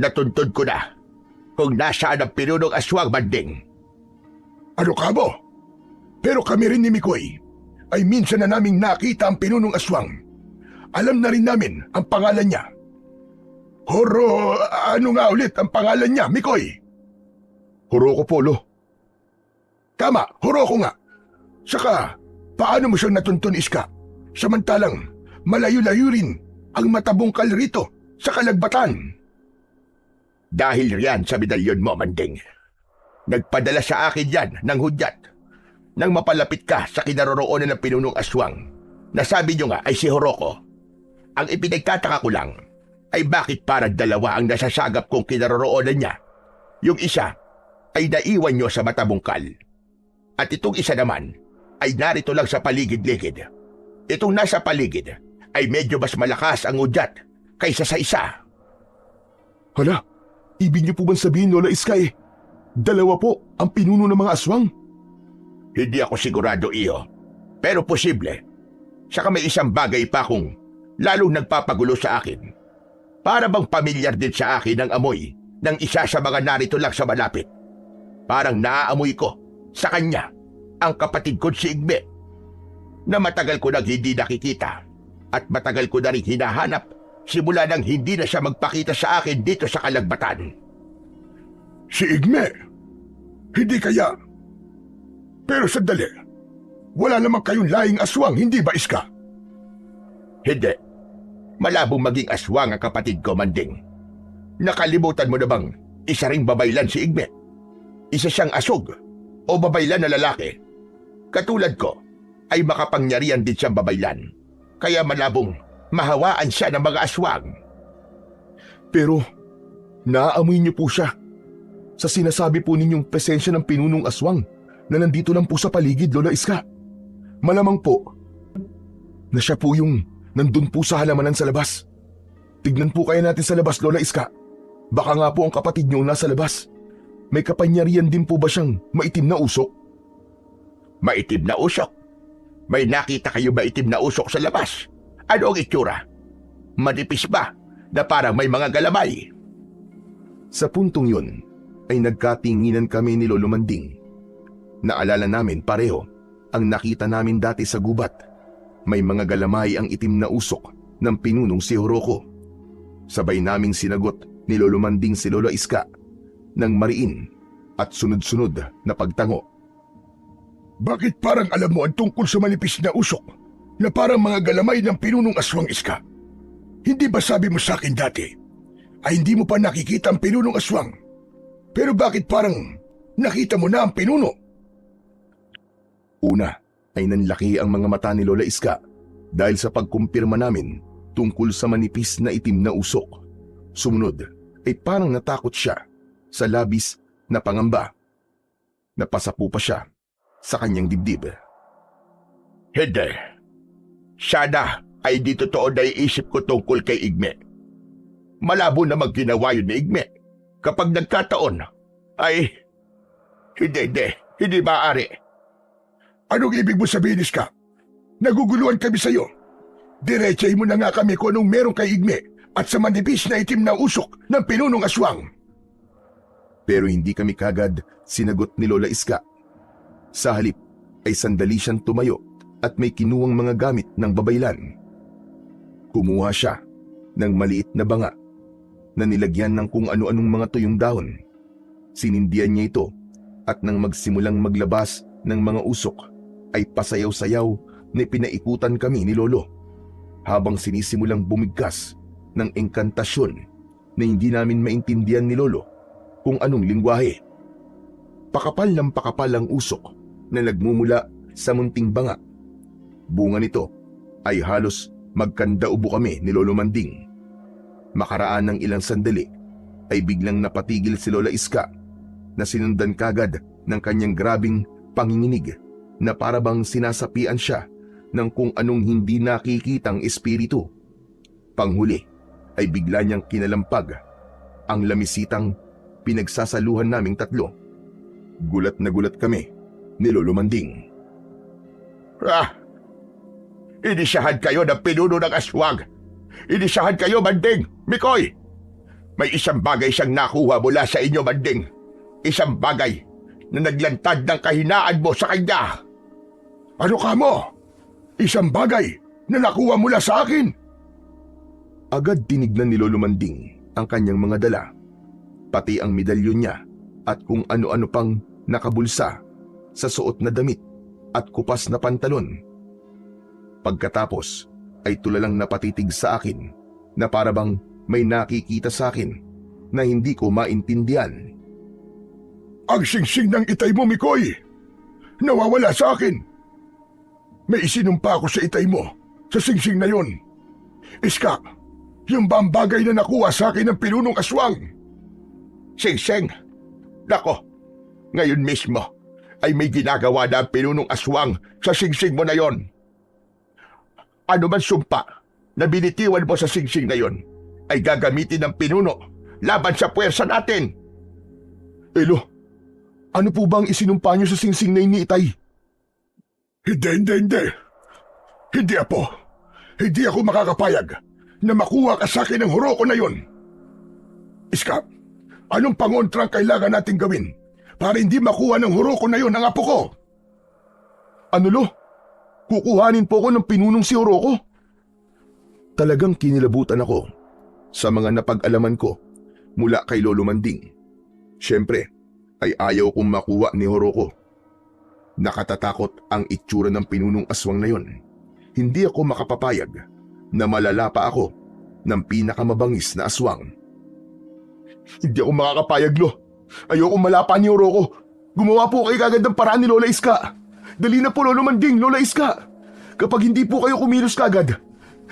Natuntun ko na kung nasaan ang pinunong aswang, Manding. Ano ka mo? Pero kami rin ni Mikoy ay minsan na naming nakita ang pinunong aswang. Alam na rin namin ang pangalan niya. Horo, ano nga ulit ang pangalan niya, Mikoy? Horoko po, Lo. Tama, Horoko nga. Saka, paano mo siyang natuntun, Iska? Samantalang, malayo-layo rin ang matabungkal rito sa kalagbatan. Dahil riyan sa medalyon mo, Manding. Nagpadala sa akin yan ng hudyat nang mapalapit ka sa kinaroroonan ng pinunong aswang. Nasabi nyo nga ay si Horoko. Ang ipinagtataka ko lang ay bakit parang dalawa ang nasasagap kong kinaroroonan niya. Yung isa ay naiwan nyo sa matabungkal. At itong isa naman ay narito lang sa paligid-ligid. Itong nasa paligid ay medyo mas malakas ang hudyat kaysa sa isa. Hala, ibig niyo po bang sabihin, Lola Iska, dalawa po ang pinuno ng mga aswang? Hindi ako sigurado, iyo. Pero posible. Saka may isang bagay pa kung lalong nagpapagulo sa akin. Para bang pamilyar din sa akin ang amoy ng isa sa mga narito lang sa malapit. Parang naaamoy ko sa kanya ang kapatid ko si Igme, na matagal ko nang hindi nakikita at matagal ko na rin hinahanap simula nang hindi na siya magpakita sa akin dito sa kalagbatan. Si Igme? Hindi kaya? Pero sandali, wala naman kayong laing aswang, hindi ba, Iska? Hindi. Malabong maging aswang ang kapatid ko, Manding. Nakalimutan mo na bang isa ring babaylan si Igme? Isa siyang asog o babaylan na lalaki. Katulad ko ay makapangyarihan din siyang babaylan. Kaya malabong mahawaan siya ng mga aswang. Pero, naaamoy niyo po siya sa sinasabi po ninyong presensya ng pinunong aswang na nandito lang po sa paligid, Lola Iska. Malamang po na siya po yung nandun po sa halamanan sa labas. Tignan po kaya natin sa labas, Lola Iska. Baka nga po ang kapatid niyo nasa labas. May kapangyarihan din po ba siyang maitim na usok? Maitim na usok? May nakita kayo ba itim na usok sa labas? Ano ang itsura? Manipis ba na parang may mga galamay? Sa puntong yun ay nagkatinginan kami ni Lolo Manding. Naalala namin pareho ang nakita namin dati sa gubat. May mga galamay ang itim na usok ng pinunong si Horoko. Sabay naming sinagot ni Lolo Manding si Lola Iska ng mariin at sunod-sunod na pagtango. Bakit parang alam mo ang tungkol sa manipis na usok na parang mga galamay ng pinunong aswang, Iska? Hindi ba sabi mo sa akin dati ay hindi mo pa nakikita ang pinunong aswang? Pero bakit parang nakita mo na ang pinuno? Una ay nanlaki ang mga mata ni Lola Iska dahil sa pagkumpirma namin tungkol sa manipis na itim na usok. Sumunod ay parang natakot siya sa labis na pangamba. Napasapu pa siya sa kanyang dibdib. Hindi. Sana ay di totoo na iisip ko tungkol kay Igme. Malabo na magginawa yun ni Igme. Kapag nagkataon, ay hindi maaari. Anong ibig mo sabihin, Iska? Naguguluhan kami sa'yo. Diretsahin mo na nga kami kung anong meron kay Igme at sa manipis na itim na usok ng pinunong aswang. Pero hindi kami kagad sinagot ni Lola Iska. Sa halip ay sandali siyang tumayo at may kinuwang mga gamit ng babaylan. Kumuha siya ng maliit na banga na nilagyan ng kung ano-anong mga tuyong dahon. Sinindihan niya ito at nang magsimulang maglabas ng mga usok ay pasayaw-sayaw na pinaikutan kami ni Lolo habang sinisimulang bumigkas ng engkantasyon na hindi namin maintindihan ni Lolo kung anong lingwahe. Pakapal ng pakapal ang usok na nagmumula sa munting banga. Bunga nito ay halos magkandaubo kami ni Lolo Manding. Makaraan ng ilang sandali ay biglang napatigil si Lola Iska na sinundan kagad ng kanyang grabing panginginig na parabang sinasapian siya ng kung anong hindi nakikitang espiritu. Panghuli ay bigla niyang kinalampag ang lamisitang pinagsasaluhan naming tatlo. Gulat na gulat kami ni Lolo Manding. Inisahan kayo ng pinuno ng aswang. Inisahan kayo, Manding! Mikoy! May isang bagay siyang nakuha mula sa inyo, Manding. Isang bagay na naglantad ng kahinaan mo sa kanya. Ano ka mo? Isang bagay na nakuha mula sa akin? Agad tinignan ni Lolo Manding ang kanyang mga dala, pati ang medalyon niya at kung ano-ano pang nakabulsa sa suot na damit at kupas na pantalon. Pagkatapos ay tulalang napatitig sa akin na parabang may nakikita sa akin na hindi ko maintindihan. Ang singsing ng itay mo, Mikoy! Nawawala sa akin! May isinumpa ako sa itay mo, sa singsing na yon. Iska, yung ba ang bagay na nakuha sa akin ng pinunong aswang? Singsing! Nako, ngayon mismo ay may ginagawa na ang pinunong aswang sa singsing mo na yon. Ano man sumpa na binitiwan mo sa singsing na yon ay gagamitin ng pinuno laban sa puwersa natin. Elo, ano po ba ang isinumpa niyo sa singsing na ni Itay? Hindi. Hindi, Apo. Hindi ako makakapayag na makuha ka sa akin ng horoko na yon. Iska, anong pangontrang kailangan natin gawin para hindi makuha ng horoko na yon ang apo ko? Ano lo? Kukuhanin po ko ng pinunong si Horoko? Talagang kinilabutan ako sa mga napag-alaman ko mula kay Lolo Manding. Siyempre, ay ayaw kong makuha ni Horoko. Nakatatakot ang itsura ng pinunong aswang na yon. Hindi ako makapapayag na malala pa ako ng pinakamabangis na aswang. Hindi ako makakapayag, Lo. Ayoko malapa ni Horoko. Gumawa po kayo kagad ng paraan ni Lola Iska. Dali na po, Lolo Manding, Lola Iska. Kapag hindi po kayo kumilos kagad,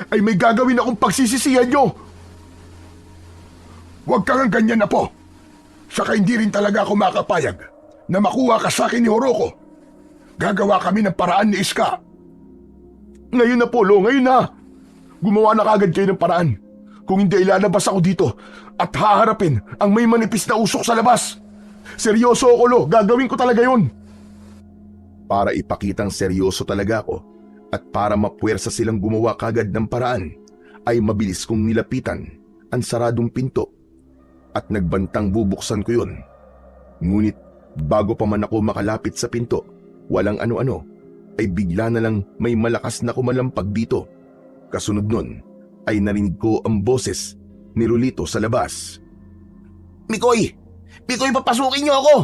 ay may gagawin akong pagsisisihan nyo. Huwag kang ganyan na po. Saka hindi rin talaga ako makapayag na makuha ka sa akin ni Horoko. Gagawa kami ng paraan ni Iska. Ngayon na po, Lo, ngayon na. Gumawa na kagad kayo ng paraan. Kung hindi, ilalabas ako dito at haharapin ang may manipis na usok sa labas. Seryoso ako, Lo. Gagawin ko talaga yun. Para ipakitang seryoso talaga ako at para mapuwersa silang gumawa kagad ng paraan, ay mabilis kong nilapitan ang saradong pinto at nagbantang bubuksan ko yun. Ngunit bago pa man ako makalapit sa pinto, walang ano-ano, ay bigla na lang may malakas na kumalampag dito. Kasunod nun ay narinig ko ang boses ni Rolito sa labas. Mikoy! Mikoy, papasukin niyo ako!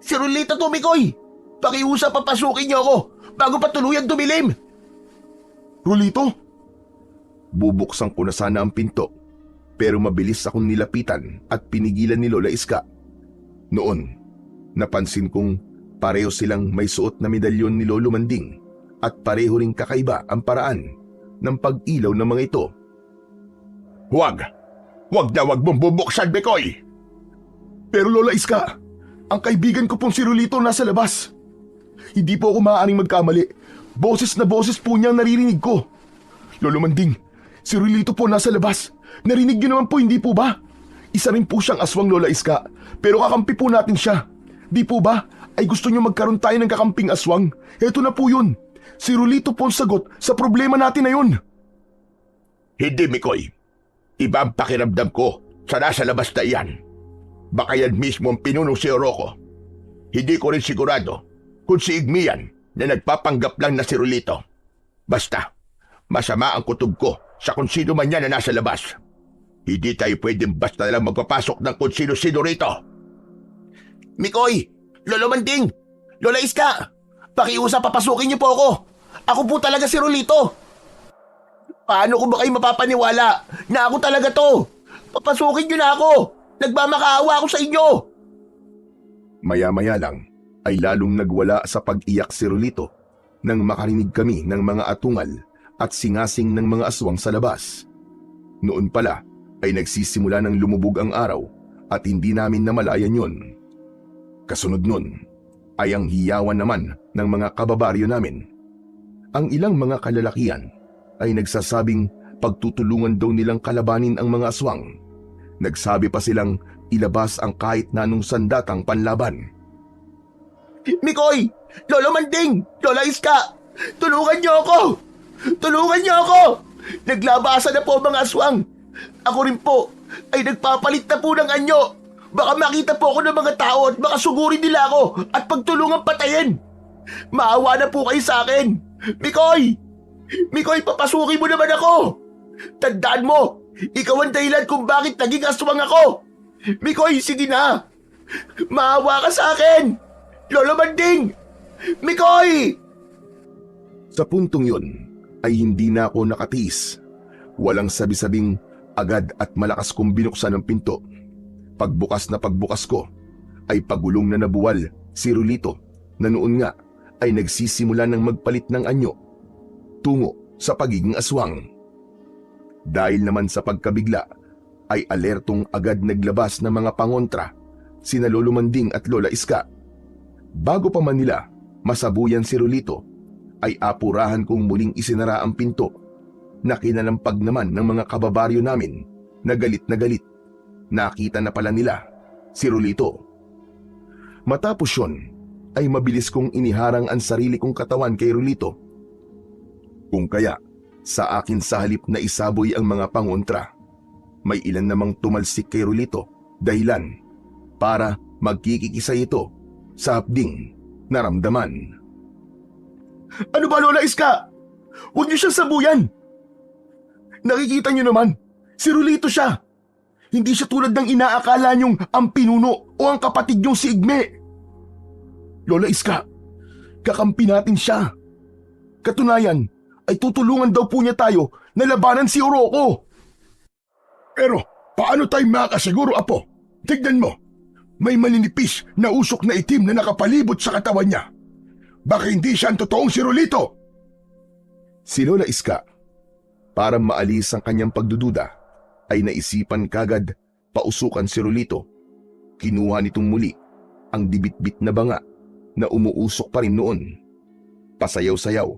Si Rolito to, Mikoy! Pakiusap, papasukin niyo ako bago pa tuluyang dumilim! Rolito? Bubuksan ko na sana ang pinto, pero mabilis akong nilapitan at pinigilan ni Lola Iska. Noon, napansin kong pareho silang may suot na medalyon ni Lolo Manding at pareho ring kakaiba ang paraan ng pag-ilaw ng mga ito. Huwag na huwag mong bubuksan, Mikoy! Pero Lola Iska, ang kaibigan ko pong si Rolito nasa labas. Hindi po ako maaaring magkamali. Boses na boses po niya ang naririnig ko. Lolo Manding, si Rolito po nasa labas. Narinig niyo naman po, hindi po ba? Isa rin po siyang aswang, Lola Iska, pero kakampi po natin siya. Di po ba? Ay gusto niyo magkaroon tayo ng kakamping aswang? Eto na po yun. Si Rolito po ang sagot sa problema natin na yun. Hindi, Mikoy. Iba ang pakiramdam ko sa nasa labas na iyan. Baka yan mismo ang pinunong si Horoko. Hindi ko rin sigurado kung si Igmi yan na nagpapanggap lang na si Rolito. Basta, masama ang kutob ko sa kung sino man yan na nasa labas. Hindi tayo pwedeng basta lang magpapasok ng kung sino-sino rito. Mikoy! Lolo Manding! Lola Iska! Pakiusap, papasukin niyo po ako. Ako po talaga si Rolito. Paano ko ba kayo mapapaniwala na ako talaga to? Papasukin niyo na ako. Nagmamakaawa ako sa inyo. Maya-maya lang ay lalong nagwala sa pag-iyak si Rolito nang makarinig kami ng mga atungal at singasing ng mga aswang sa labas. Noon pala ay nagsisimula ng lumubog ang araw at hindi namin namalayan yon. Kasunod nun ay ang hiyawan naman ng mga kababaryo namin. Ang ilang mga kalalakihan ay nagsasabing pagtutulungan daw nilang kalabanin ang mga aswang. Nagsabi pa silang ilabas ang kahit na anong sandatang panlaban. Mikoy! Lolo Manding! Lola Iska! Tulungan niyo ako! Tulungan niyo ako! Naglabasan na po ang mga aswang. Ako rin po ay nagpapalit na po ng anyo. Baka makita po ako ng mga tao at baka sugurin nila ako at pagtulungan patayin. Maawa na po kayo sa akin. Mikoy! Mikoy, papasukin mo naman ako! Tandaan mo, ikaw ang dahilan kung bakit naging aswang ako. Mikoy, sige na! Maawa ka sa akin! Lolo Manding! Mikoy! Sa puntong yun ay hindi na ako nakatiis. Walang sabi-sabing agad at malakas kong binuksan ang pinto. Pagbukas na pagbukas ko ay pagulong na nabuwal si Rolito na noon nga ay nagsisimula ng magpalit ng anyo tungo sa pagiging aswang. Dahil naman sa pagkabigla ay alertong agad naglabas ng mga pangontra sina Lolo Manding at Lola Iska. Bago pa man nila masabuyan si Rolito ay apurahan kong muling isinara ang pinto na kinalampag naman ng mga kababaryo namin na galit na galit. Nakita na pala nila si Rolito. Matapos yun ay mabilis kong iniharang ang sarili kong katawan kay Rolito. Kung kaya sa akin sa halip na isaboy ang mga pangontra, may ilan namang tumalsik kay Rolito dahilan para magkikikisa ito sa hapding naramdaman. Ano ba, Lola Iska? Huwag niyo siyang sabuyan. Nakikita niyo naman, si Rolito siya. Hindi siya tulad ng inaakala niyong ang pinuno o ang kapatid niyong si Igme. Lola Iska, kakampi natin siya. Katunayan, ay tutulungan daw po niya tayo na labanan si Oroco. Pero paano tayo makakasiguro, Apo? Tignan mo, may maninipis na usok na itim na nakapalibot sa katawan niya. Baka hindi siya ang totoong si Rolito. Si Lola Iska, para maalis ang kanyang pagdududa, ay naisipan kagad pausukan si Rolito. Kinuha nitong muli ang dibit-bit na banga na umuusok pa rin noon. Pasayaw-sayaw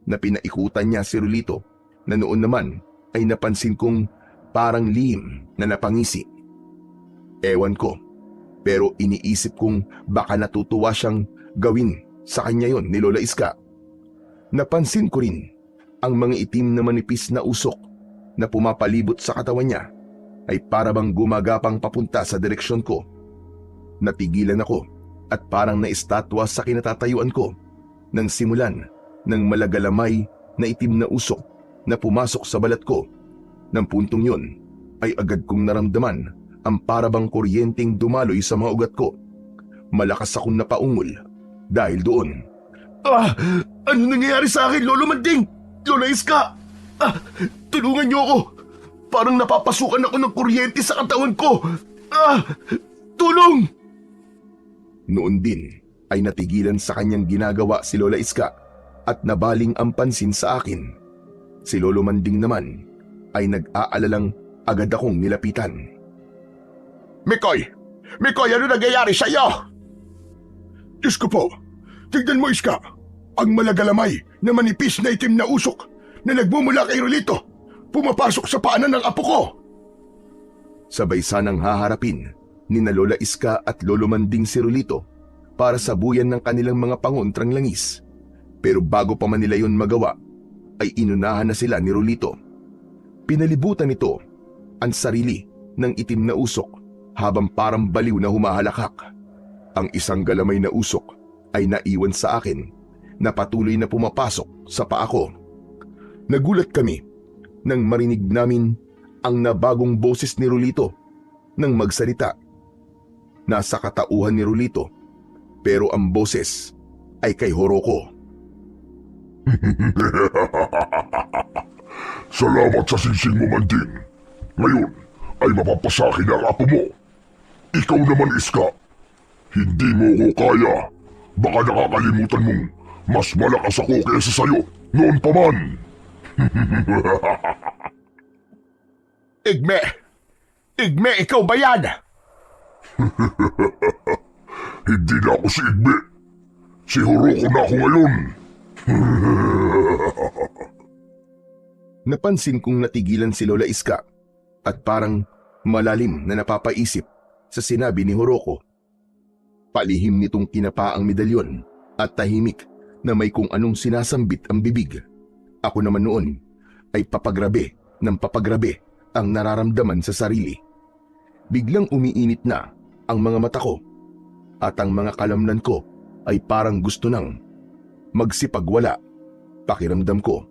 na pinaikutan niya si Rolito na noon naman ay napansin kong parang lihim na napangisi. Ewan ko, pero iniisip kong baka natutuwa siyang gawin sa kanya yon ni Lola Iska. Napansin ko rin ang mga itim na manipis na usok na pumapalibot sa katawan niya ay parabang gumagapang papunta sa direksyon ko. Natigilan ako at parang naistatwa sa kinatatayuan ko nang simulan ng malagalamay na itim na usok na pumasok sa balat ko. Nang puntong yun ay agad kong naramdaman ang parabang kuryenteng dumaloy sa mga ugat ko. Malakas akong napaungol dahil doon. Ano nangyayari sa akin, Lolo Manding? Lola Iska! Tulungan niyo ako! Parang napapasukan ako ng kuryente sa katawan ko! Tulong! Noon din ay natigilan sa kanyang ginagawa si Lola Iska at nabaling ang pansin sa akin. Si Lolo Manding naman ay nag-aalalang agad akong nilapitan. Mikoy! Mikoy, ano nangyayari sa iyo? Diyos ko po! Tignan mo, Iska! Ang malagalamay na manipis na itim na usok na nagmumula kay Rolito pumapasok sa paanan ng apo ko. Sabay sanang haharapin ni na Lola Iska at Lolo Manding si Rolito para sabuyan ng kanilang mga pangontrang langis. Pero bago pa man nila yun magawa, ay inunahan na sila ni Rolito. Pinalibutan nito ang sarili ng itim na usok habang parang baliw na humahalakak. Ang isang galamay na usok ay naiwan sa akin na patuloy na pumapasok sa paa ko. Nagulat kami nang marinig namin ang nabagong boses ni Rolito nang magsalita. Nasa katauhan ni Rolito pero ang boses ay kay Oroco. Salamat sa singsing mo, Manding. Ngayon ay mapapasakin ang apo mo. Ikaw naman, Iska. Hindi mo ko kaya. Baka nakakalimutan mong mas malakas ako kaysa sa'yo noon pa man. Igme! Igme, ikaw ba yan? Hindi na ako si Igme. Si Horoko na ako ngayon. Napansin kong natigilan si Lola Iska at parang malalim na napapaisip sa sinabi ni Horoko. Palihim nitong kinapa ang medalyon at tahimik na may kung anong sinasambit ang bibig. Ako naman noon ay papagrabe ng papagrabe ang nararamdaman sa sarili. Biglang umiinit na ang mga mata ko at ang mga kalamnan ko ay parang gusto nang magsipagwala. Pakiramdam ko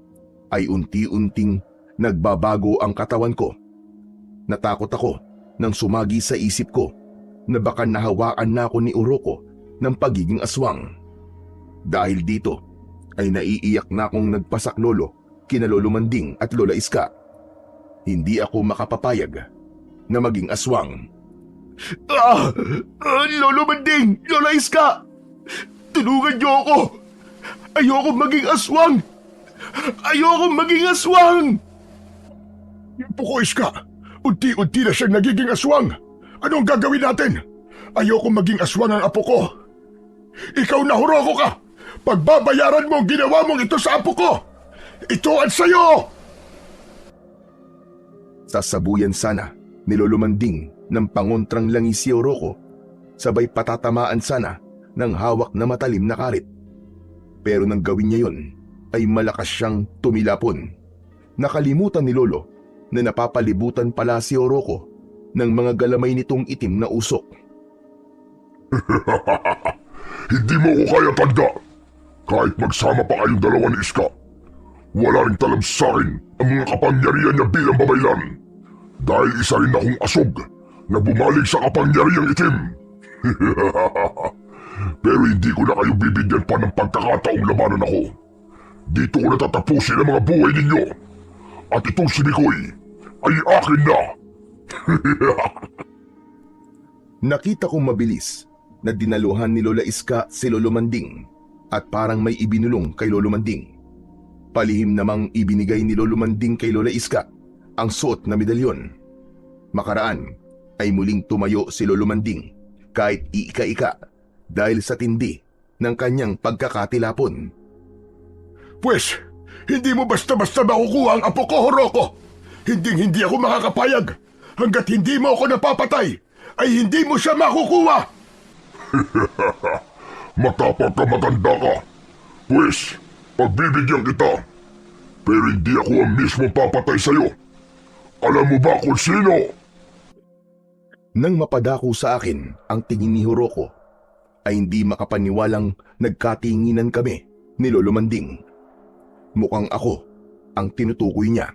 ay unti-unting nagbabago ang katawan ko. Natakot ako nang sumagi sa isip ko na baka nahawaan na ako ni Horoko ng pagiging aswang. Dahil dito ay naiiyak na akong nagpasaklolo kina Lolo Manding at Lola Iska. Hindi ako makapapayag na maging aswang. Lolo Manding! Lola Iska! Tulungan niyo ako! Ayoko maging aswang! Ayoko maging aswang! Puko, Iska. Unti-unti na siyang nagiging aswang. Anong gagawin natin? Ayoko maging aswang ang apo ko. Ikaw na, Horoko ka! Pagbabayaran mo ang ginawa mong ito sa apo ko! Ito ang sayo! Sasabuyan sana ni Lolo Manding ng pangontrang langis si Horoko, sabay patatamaan sana ng hawak na matalim na karit. Pero nang gawin niya yun, ay malakas siyang tumilapon. Nakalimutan ni Lolo na napapalibutan pala si Horoko ng mga galamay nitong itim na usok. Hindi mo ko kaya, tanda. Kahit magsama pa kayong dalawa ni Iska, wala rin talab sa akin ang mga kapangyarihan niya bilang babaylan. Dahil isa rin akong asog na bumaling sa kapangyarihang itim. Pero hindi ko na kayo bibigyan pa ng pagkakataong labanan ako. Dito ko natatapusin ang mga buhay ninyo. At itong si Mikoy ay akin na. Nakita kong mabilis na dinaluhan ni Lola Iska si Lolo Manding at parang may ibinulong kay Lolo Manding. Palihim namang ibinigay ni Lolo Manding kay Lola Iska ang suot na medalyon. Makaraan ay muling tumayo si Lolo Manding kahit iika-ika dahil sa tindi ng kanyang pagkakatilapon. Pwes, hindi mo basta-basta makukuha ang apo ko, Horoko. Hindi ako makakapayag. Hanggat hindi mo ako napapatay, ay hindi mo siya makukuha. Matapang ka, matanda ka. Pwes, pagbibigyan kita. Pero hindi ako ang mismong papatay sa'yo. Alam mo ba kung sino? Nang mapadako sa akin ang tingin ni Horoko, ay hindi makapaniwalang nagkatinginan kami ni Lolo Manding. Mukhang ako ang tinutukoy niya.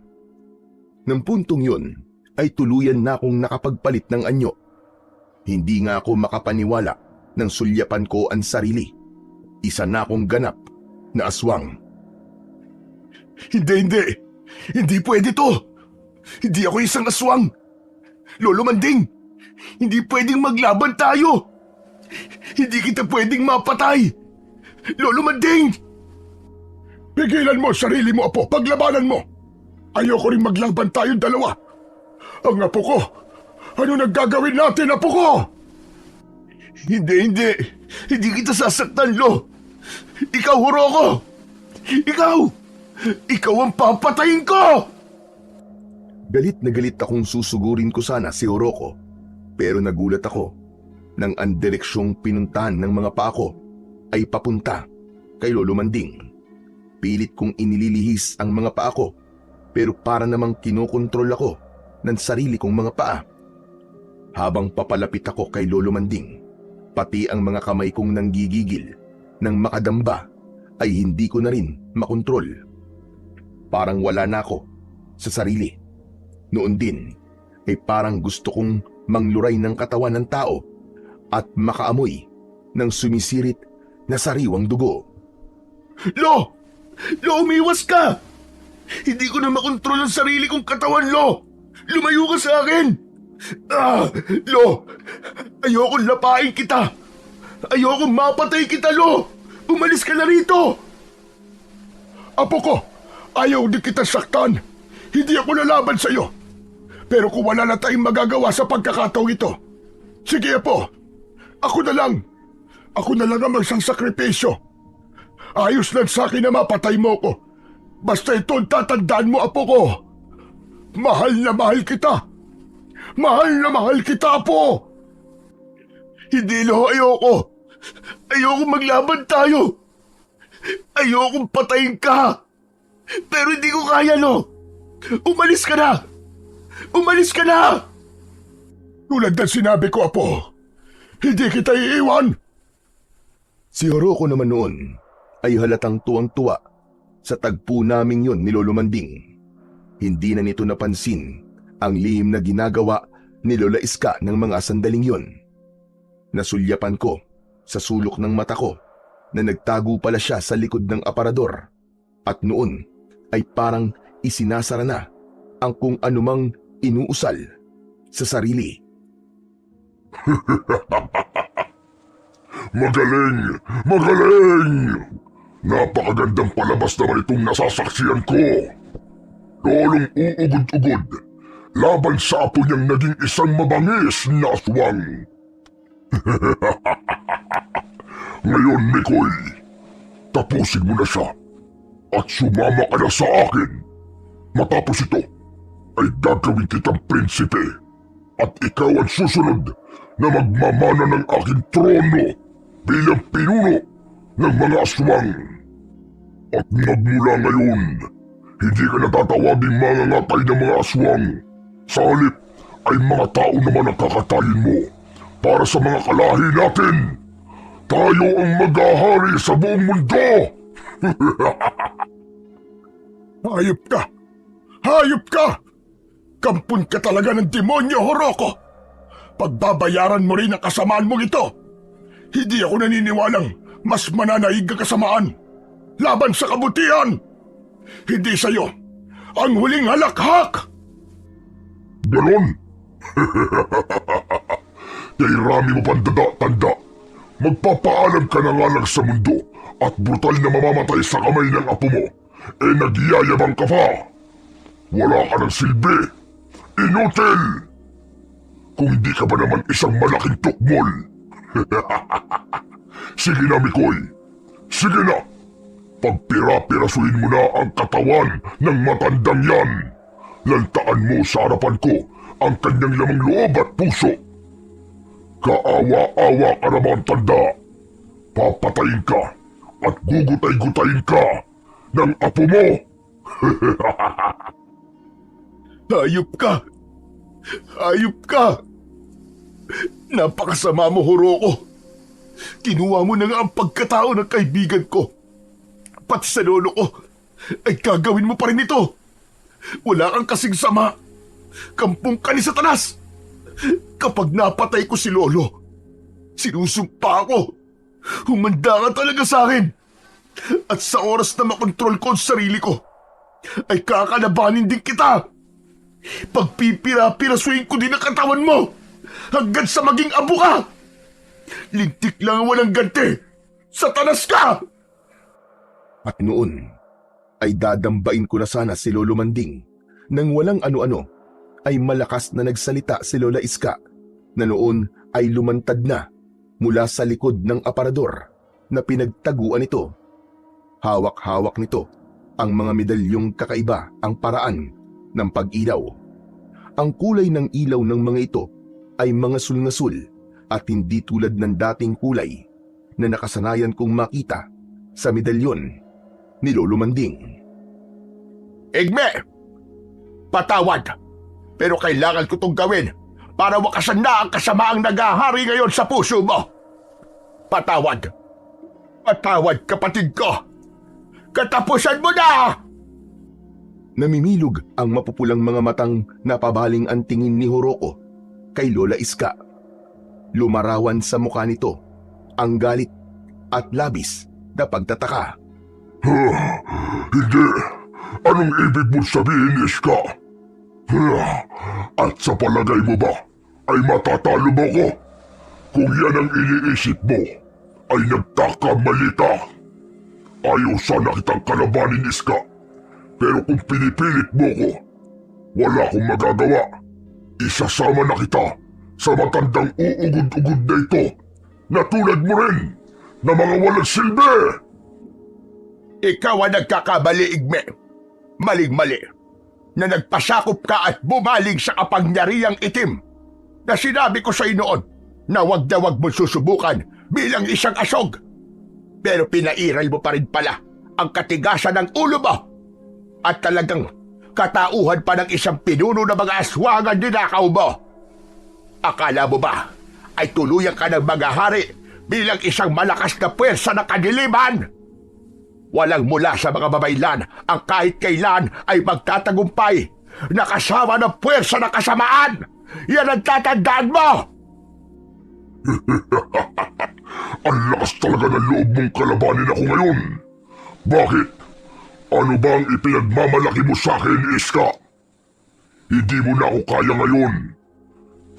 Nang puntong yun ay tuluyan na akong nakapagpalit ng anyo. Hindi nga ako makapaniwala nang sulyapan ko ang sarili. Isa na akong ganap na aswang. Hindi pwede to. Hindi ako isang aswang. Lolo Manding, hindi pwedeng maglaban tayo. Hindi kita pwedeng mapatay. Lolo Manding! Pigilan mo sarili mo, apo. Paglabanan mo. Ayoko rin maglaban tayong dalawa. Ang apo ko. Ano naggagawin natin, apo ko? Hindi. Hindi kita sasaktan, Lo. Ikaw, Horoko. Ikaw ang papatayin ko! Galit na galit akong susugurin ko sana si Horoko, pero nagulat ako nang ang direksyong pinuntahan ng mga paa ko ay papunta kay Lolo Manding. Pilit kong inililihis ang mga paa ko, pero para namang kinokontrol ako ng sarili kong mga paa. Habang papalapit ako kay Lolo Manding, pati ang mga kamay kong nanggigigil ng makadamba ay hindi ko na rin makontrol. Parang wala na ako sa sarili. Noon din ay parang gusto kong mangluray ng katawan ng tao at makaamoy ng sumisirit na sariwang dugo. Lo! Lo, umiwas ka! Hindi ko na makontrol ang sarili kong katawan, Lo! Lumayo ka sa akin! Lo! Ayokong lapain kita! Ayokong mapatay kita, Lo! Umalis ka na rito! Apo ko, ayaw din kita saktan. Hindi ako lalaban sa iyo. Pero kung wala na tayong magagawa sa pagkakataong ito, sige, Apo. Ako na lang. Ako na lang ang magsasakripisyo. Ayos lang sa akin na mapatay mo ko. Basta ito ang tatandaan mo, Apo ko. Mahal na mahal kita. Mahal na mahal kita, Apo. Hindi, Lo, ayoko. Ayoko maglaban tayo. Ayokong patayin ka. Pero hindi ko kaya, Lo. Umalis ka na. Umalis ka na. Tulad ng sinabi ko, Apo. Hindi kita iiwan. Si Horoko naman noon ay halatang tuwang-tuwa sa tagpo naming yon ni Lolo Manding. Hindi na nito napansin ang lihim na ginagawa ni Lola Iska ng mga sandaling yon. Nasulyapan ko sa sulok ng mata ko na nagtago pala siya sa likod ng aparador at noon ay parang isinasara na ang kung anumang inuusal sa sarili. Magaling! Magaling! Napakagandang palabas naman itong nasasaksiyan ko. Lolong uugod-ugod laban sa apo niyang naging isang mabangis na aswang. Ngayon, Mikoy, tapusin mo na siya at sumama ka na sa akin. Matapos ito, ay gagawin kitang prinsipe at ikaw ang susunod na magmamana ng aking trono bilang pinuno ng mga aswang. At magmula ngayon, hindi ka natatawaging mangangatay ng mga aswang. Sa halip ay mga tao naman ang kakatayin mo para sa mga kalahi natin. Tayo ang maghahari sa buong mundo! Hayop ka! Hayop ka! Kampun ka talaga ng demonyo, Horoko! Pagbabayaran mo rin ang kasamaan mong ito! Hindi ako naniniwalang mas mananaig ang kasamaan laban sa kabutihan! Hindi sa'yo ang huling halakhak! Ganon? Kay rami mo pang tanda. Magpapaalam ka na nga lang sa mundo at brutal na mamamatay sa kamay ng apo mo, nagyayabang ka pa. Wala ka ng silbi. Inutil! Kung hindi ka ba naman isang malaking tukmol. Sige na, Mikoy. Sige na. Pagpira-pirasuin mo na ang katawan ng matandang yan. Lantaan mo sa harapan ko ang kanyang lamang loob at puso. Kaawa-awa ka naman, tanda. Papatayin ka at gugutay-gutayin ka ng apo mo. Hayop ka! Hayop ka! Napakasama mo, Horoko. Kinuha mo na nga ang pagkatao ng kaibigan ko. Pati sa lolo ko ay gagawin mo pa rin ito. Wala kang kasing sama. Kampung ka ni Satanas. Kapag napatay ko si Lolo, sinusumpa ako. Humanda ka talaga sa akin. At sa oras na makontrol ko ang sarili ko, ay kakalabanin din kita. Pagpipira-pirasuin ko din ang katawan mo hanggang sa maging abo ka. Lintik lang ang walang ganti. Satanas ka! At noon ay dadambain ko na sana si Lolo Manding nang walang ano-ano ay malakas na nagsalita si Lola Iska na noon ay lumantad na mula sa likod ng aparador na pinagtaguan nito. Hawak-hawak nito ang mga medalyong kakaiba ang paraan ng pag-ilaw. Ang kulay ng ilaw ng mga ito ay mga sul-ngasul at hindi tulad ng dating kulay na nakasanayan kong makita sa medalyon ni Lolo Manding. Igme! Patawad! Pero kailangan ko itong gawin para wakasan na ang kasamaang nagahari ngayon sa puso mo. Patawad! Patawad, kapatid ko! Katapusan mo na! Namimilog ang mapupulang mga matang napabaling ang tingin ni Horoko kay Lola Iska. Lumarawan sa mukha nito ang galit at labis na pagtataka. Hindi. Anong ibig mong sabihin, Iska? At sa palagay mo ba, ay matatalo mo ko? Kung yan ang iniisip mo, ay nagkakamali ka. Ayaw sana kitang kalabanin, Iska. Pero kung pinipilit mo ko, wala akong magagawa. Isasama na kita sa matandang uugod-ugod na ito na tulad mo rin na mga walang silbi. Ikaw ang nagkakamali, Igme. Maling-mali. Na nagpasakop ka at bumaling sa kapangyarihang itim na sinabi ko sa noon na wag mo susubukan bilang isang asog. Pero pinairal mo pa rin pala ang katigasan ng ulo mo at talagang katauhan pa ng isang pinuno na mga aswangan ninakaw mo. Akala mo ba ay tuluyan ka ng maghahari bilang isang malakas na puwersa ng kadiliman? Walang mula sa mga babaylan ang kahit kailan ay magtatagumpay na kasama ng puwersa ng kasamaan. Yan ang tatandaan mo! Ang lakas talaga ng loob mong kalabanin ako ngayon. Bakit? Ano ba ang ipinagmamalaki mo sa akin, Iska? Hindi mo na ako kaya ngayon.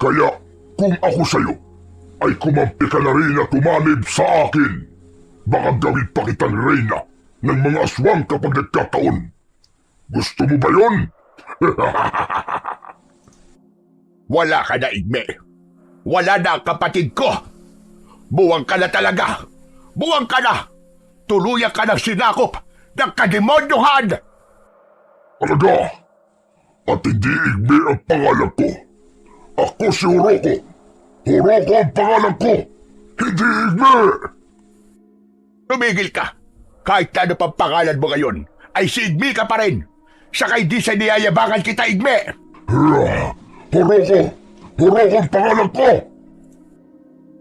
Kaya kung ako sa'yo, ay kumampi ka na rin at tumanib sa akin. Baka gawin pa kitang reyna ng mga aswang kapag nagkataon. Gusto mo ba yun? Wala ka na, Igme. Wala na ang kapatid ko. Buwang ka na talaga. Buwang ka na. Tuluyan ka ng sinakop ng kademonyohan. Talaga? At hindi Igme ang pangalan ko. Ako si Horoko. Horoko ang pangalan ko. Hindi Igme. Tumigil ka. Kahit ano pang pangalan mo ngayon, ay si Igme ka pa rin. Sakay di sa niyayabangan kita, Igme. Horoko! Horoko ang pangalan ko!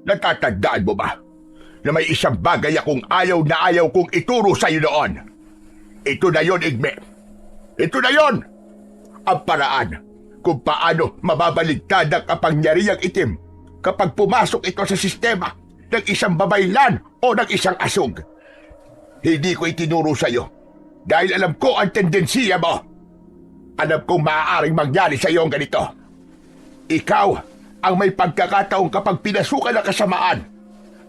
Natatandaan mo ba na may isang bagay akong ayaw na ayaw kong ituro sa iyo noon? Ito na yon, Igme. Ito na yon! Ang paraan kung paano mababaligtad ang kapangyarihang itim kapag pumasok ito sa sistema ng isang babaylan o ng isang asog. Hindi ko itinuro sa iyo dahil alam ko ang tendensiya mo. Alam kong maaaring mangyari sa iyo ang ganito. Ikaw ang may pagkakataong kapag pinasukan ng kasamaan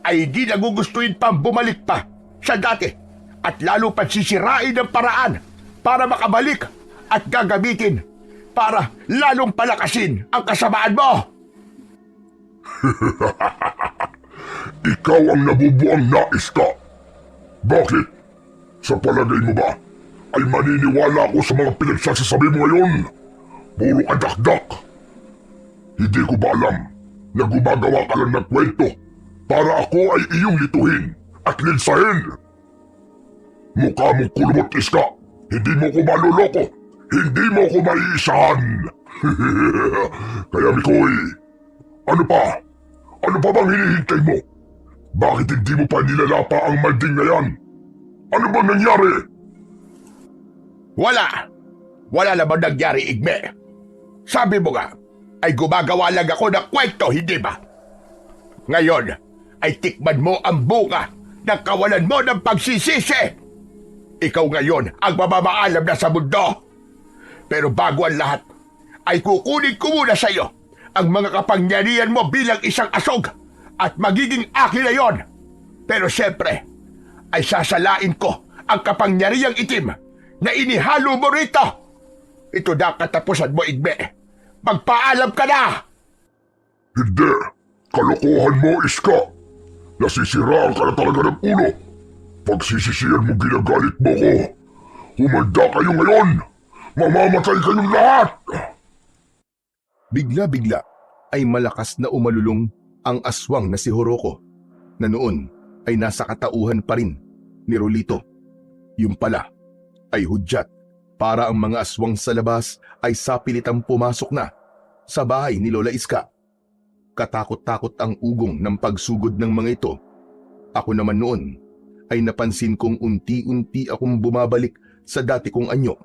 ay di nagugustuhin pang bumalik pa sa dati at lalo pang sisirain ng paraan para makabalik at gagamitin para lalong palakasin ang kasamaan mo. Ikaw ang nabubuang nais ka. Bakit? Sa palagay mo ba ay maniniwala ako sa mga pinagsasasabi mo ngayon? Puro kadakdak. Hindi ko ba alam na gumagawa ka lang ng kwento para ako ay iyong lituhin at linsahin? Mukha mong kulubot, Iska. Hindi mo ko maluloko. Hindi mo ko maiisahan. Kaya Mikoy, ano pa? Ano pa bang hinihintay mo? Bakit hindi mo pa nilalapa ang malding na yan? Ano bang nangyari? Wala. Wala naman nangyari, Igme. Sabi mo nga, ay gumagawa lang ako ng kwento, hindi ba? Ngayon, ay tikman mo ang bunga ng kawalan mo ng pagsisisi. Ikaw ngayon ang mamamaalam na sa mundo. Pero bago ang lahat, ay kukunin ko muna sa iyo ang mga kapangyarihan mo bilang isang asog at magiging akin na yon. Pero siyempre, ay sasalain ko ang kapangyarihang itim na inihalo mo rito. Ito na katapusan mo, Igme. Magpaalam ka na! Hindi. Kalokohan mo, Iska. Nasisiraan ka na talaga ng ulo. Pagsisisiyan mo ginagalit mo ko. Humanda kayo ngayon. Mamamatay kayong lahat. Bigla-bigla ay malakas na umalulong ang aswang na si Horoko na noon ay nasa katauhan pa rin ni Rolito. Yung pala ay hudyat para ang mga aswang sa labas ay sapilitang pumasok na sa bahay ni Lola Iska. Katakot-takot ang ugong ng pagsugod ng mga ito. Ako naman noon ay napansin kong unti-unti akong bumabalik sa dati kong anyo.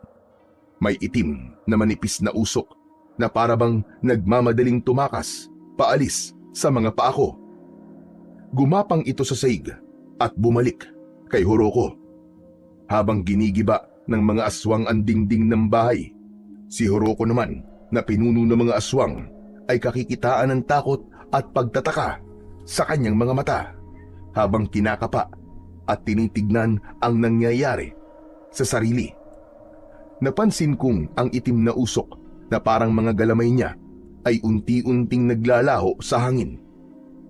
May itim na manipis na usok na parabang nagmamadaling tumakas paalis sa mga paa ko. Gumapang ito sa saig at bumalik kay Horoko. habang ginigiba ng mga aswang ang dingding ng bahay. Si Horoko naman na pinuno ng mga aswang ay kakikitaan ng takot at pagtataka sa kanyang mga mata habang kinakapa at tinitignan ang nangyayari sa sarili. Napansin kong ang itim na usok na parang mga galamay niya ay unti-unting naglalaho sa hangin.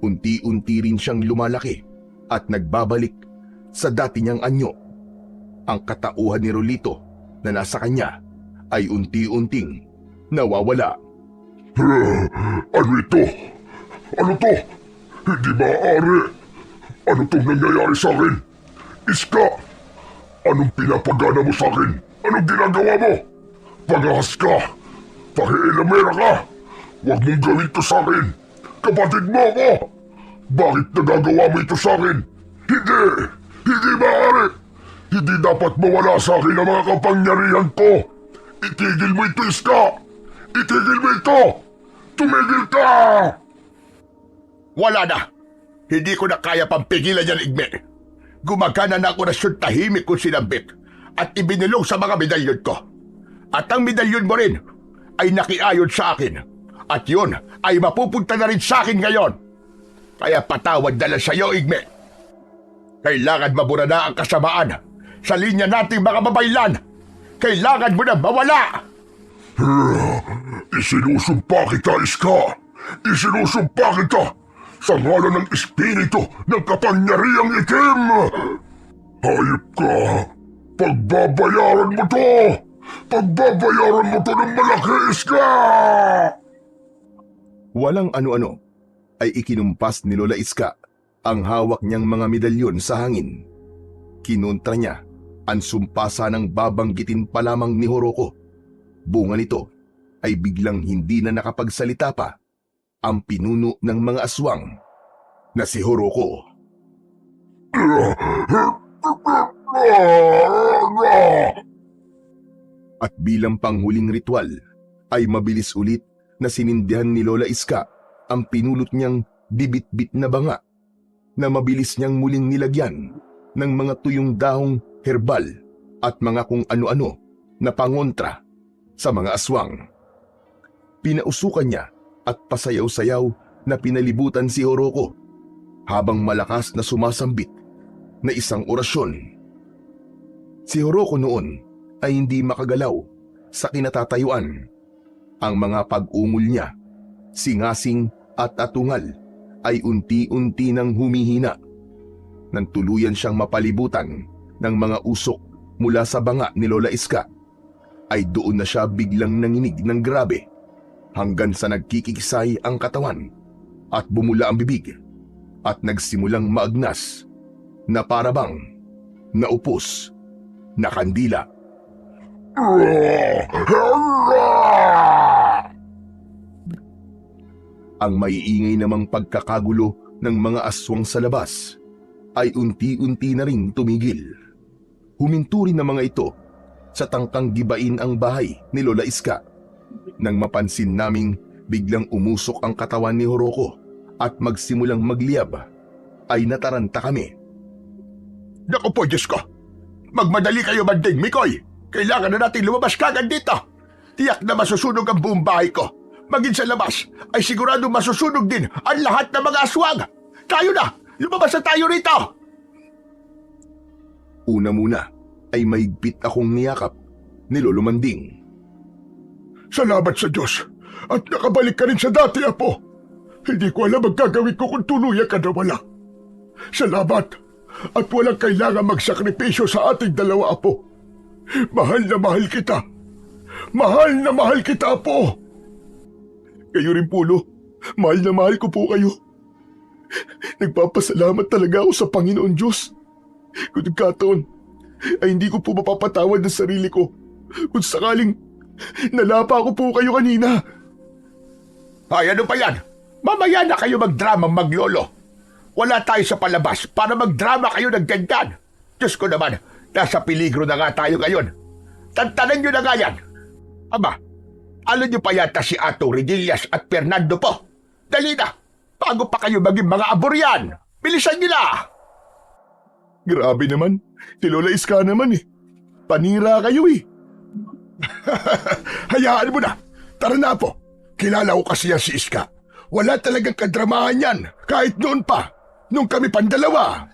Unti-unti rin siyang lumalaki at nagbabalik sa dati niyang anyo. Ang katauhan ni Rolito na nasa kanya ay unti-unting nawawala. Ano ito? Ano to? Hindi maaari. Ano tong nangyayari sa akin? Iska! Anong pinapagana mo sa akin? Anong ginagawa mo? Pagahas ka! Pakialamera ka! Huwag mong gawin to sa akin! Kapatid mo ako! Bakit nagagawa mo ito sa akin? Hindi! Hindi maaari! Hindi dapat mawala sa akin ang mga kapangyarihan ko! Itigil mo ito, Iska! Itigil mo ito! Tumigil ka! Wala na! Hindi ko na kaya pang pigilan yan, Igme. Gumagana na ako na siyang tahimik kong sinambit at ibinilong sa mga medalyon ko. At ang medalyon mo rin ay nakiayon sa akin. At yun ay mapupunta na rin sa akin ngayon. Kaya patawad na lang sa iyo, Igme. Kailangan mabura na ang kasamaan sa linya nating mga babaylan. Kailangan mo na mawala! Isinusumpa kita, Iska! Isinusumpa kita! Sa ngalan ng espiritu ng kapangyarihang itim! Hayop ka! Pagbabayaran mo to! Pagbabayaran mo to ng malaki, Iska! Walang ano-ano ay ikinumpas ni Lola Iska ang hawak niyang mga medalyon sa hangin. Kinontra niya ang sumpasa ng babanggitin pa lamang ni Horoko. Bunga nito ay biglang hindi na nakapagsalita pa ang pinuno ng mga aswang na si Horoko. At bilang panghuling ritual ay mabilis ulit na sinindihan ni Lola Iska ang pinulot niyang bibit-bit na banga na mabilis niyang muling nilagyan ng mga tuyong dahong herbal at mga kung ano-ano na pangontra sa mga aswang. Pinausukan niya at pasayaw-sayaw na pinalibutan si Horoko habang malakas na sumasambit na isang orasyon. Si Horoko noon ay hindi makagalaw sa kinatatayuan. Ang mga pag-ungol niya, singasing at atungal ay unti-unti nang humihina. Nang tuluyan siyang mapalibutan ng mga usok mula sa banga ni Lola Iska, ay doon na siya biglang nanginig ng grabe hanggang sa nagkikisay ang katawan at bumula ang bibig at nagsimulang maagnas na parabang naupos na kandila. Ang maiingay namang pagkakagulo ng mga aswang sa labas ay unti-unti na ring tumigil. Huminto rin ang mga ito sa tangkang gibain ang bahay ni Lola Iska. Nang mapansin naming biglang umusok ang katawan ni Horoko at magsimulang magliyab, ay nataranta kami. Naku po, Diyos ko! Magmadali kayo, Banding Mikoy! Kailangan na natin lumabas kagad dito! Tiyak na masusunog ang buong bahay ko! Maging sa labas ay sigurado masusunog din ang lahat ng mga aswang! Tayo na! Lumabas na tayo rito! Una muna ay maigpit akong niyakap ni Lolo Manding. Salamat sa Diyos at nakabalik ka rin sa dati, Apo. Hindi ko alam ang gagawin ko kung tuluyan ka na wala. Salamat at walang kailangan magsakripisyo sa ating dalawa, Apo. Mahal na mahal kita. Mahal na mahal kita, Apo. Kayo rin, Pulo. Mahal na mahal ko po kayo. Nagpapasalamat talaga ako sa Panginoon Diyos. Kung nagkataon, ay hindi ko po mapapatawad ng sarili ko kung sakaling nalapa ko po kayo kanina. Ay, ano pa yan? Mamaya na kayo magdrama maglolo. Wala tayo sa palabas para magdrama kayo ng ganyan. Diyos ko naman, nasa peligro na nga tayo ngayon. Tantanan nyo na nga yan. Aba, alam nyo pa yata si Ato Redillas at Fernando po. Dali na, bago pa kayo maging mga aboryan. Bilisan nyo na! Grabe naman, si Lola Iska naman eh. Panira kayo eh. Hayaan mo na. Tara na po. Kilala ko kasi yan si Iska. Wala talagang kadramahan yan. Kahit noon pa. Nung kami pandalawa.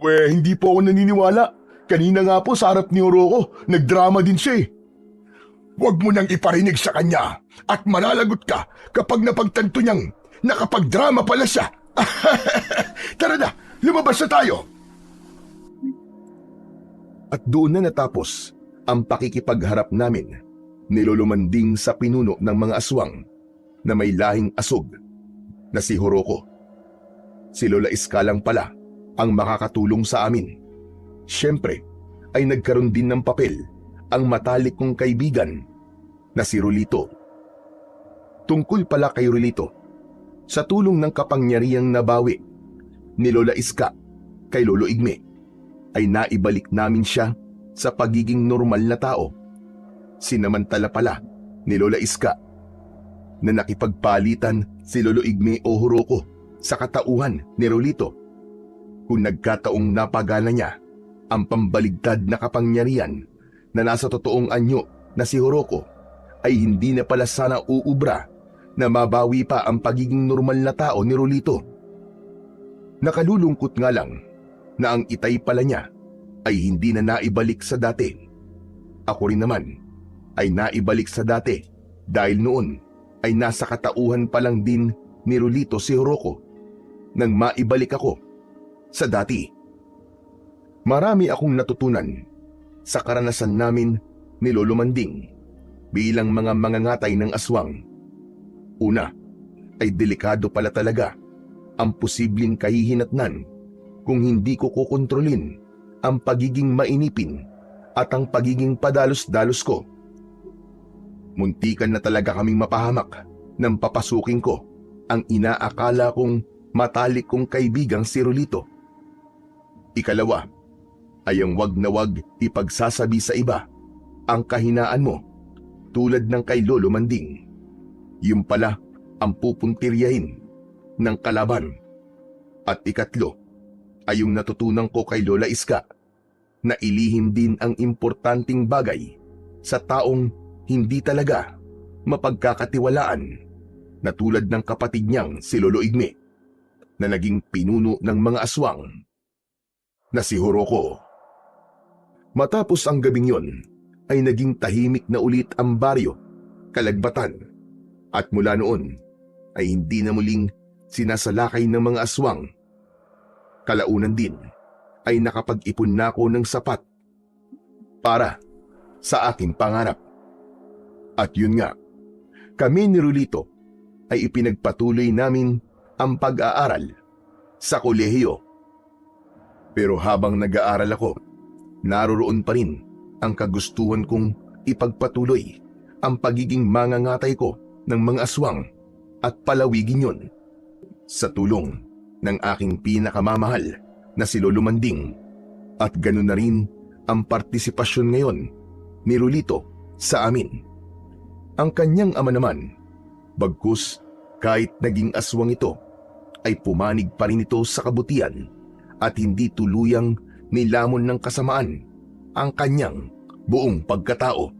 Hindi po ako naniniwala. Kanina nga po sa harap ni Oroco, nagdrama din siya eh. Huwag mo nang iparinig sa kanya at malalagot ka kapag napagtanto niyang nakapagdrama pala siya. Tara na, lumabas na tayo. At doon na natapos ang pakikipagharap namin ni Lolo Manding sa pinuno ng mga aswang na may lahing asog na si Oroco. Si Lola Iska lang pala ang makakatulong sa amin. Siyempre ay nagkaroon din ng papel ang matalik kong kaibigan na si Rolito. Tungkol pala kay Rolito, sa tulong ng kapangyarihang nabawi ni Lola Iska kay Lolo Igme, ay naibalik namin siya sa pagiging normal na tao. Sinamantala pala ni Lola Iska na nakipagpalitan si Lolo Igme o Oroco sa katauhan ni Rolito kung nagkataong napagana niya ang pambaligtad na kapangyarihan na nasa totoong anyo na si Oroco ay hindi na pala sana uubra na mabawi pa ang pagiging normal na tao ni Rolito. Nakalulungkot nga lang na ang itay pala niya ay hindi na naibalik sa dati. Ako rin naman ay naibalik sa dati dahil noon ay nasa katauhan pa lang din ni Rolito si Oroco nang maibalik ako sa dati. Marami akong natutunan sa karanasan namin ni Lolo Manding bilang mga mangangatay ng aswang. Una, ay delikado pala talaga ang posibleng kahihinatnan kung hindi ko kukontrolin ang pagiging mainipin at ang pagiging padalos-dalos ko. Muntikan na talaga kaming mapahamak nang papasukin ko ang inaakala kong matalik kong kaibigang si Rolito. Ikalawa, ay ang wag na wag ipagsasabi sa iba ang kahinaan mo tulad ng kay Lolo Manding. Yung pala ang pupuntiryahin ng kalaban. At ikatlo, ay yung natutunan ko kay Lola Iska na ilihim din ang importanteng bagay sa taong hindi talaga mapagkakatiwalaan na tulad ng kapatid niyang si Lolo Igme na naging pinuno ng mga aswang na si Oroco. Matapos ang gabing yon, ay naging tahimik na ulit ang baryo, Kalagbatan, at mula noon ay hindi na muling sinasalakay ng mga aswang. Kalaunan din ay nakapag-ipon na ako ng sapat para sa aking pangarap. At yun nga, kami ni Rolito ay ipinagpatuloy namin ang pag-aaral sa kolehiyo. Pero habang nag-aaral ako, naroroon pa rin ang kagustuhan kong ipagpatuloy ang pagiging mangangatay ko ng mga aswang at palawigin yon sa tulong ng aking pinakamamahal na si Lolo Manding, at ganoon na rin ang partisipasyon ngayon ni Rolito sa amin. Ang kanyang ama naman, bagkus kahit naging aswang ito, ay pumanig pa rin ito sa kabutihan at hindi tuluyang nilamon ng kasamaan ang kanyang buong pagkatao.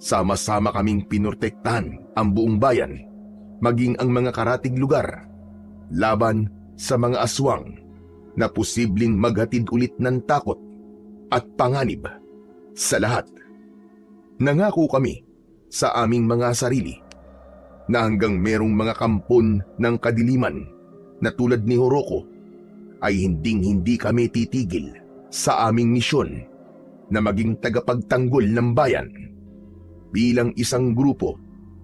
Sama-sama kaming pinortektahan ang buong bayan, maging ang mga karatig lugar, laban sa mga aswang na posibleng maghatid ulit ng takot at panganib sa lahat. Nangako kami sa aming mga sarili na hanggang merong mga kampon ng kadiliman na tulad ni Oroco ay hinding-hindi kami titigil sa aming misyon na maging tagapagtanggol ng bayan bilang isang grupo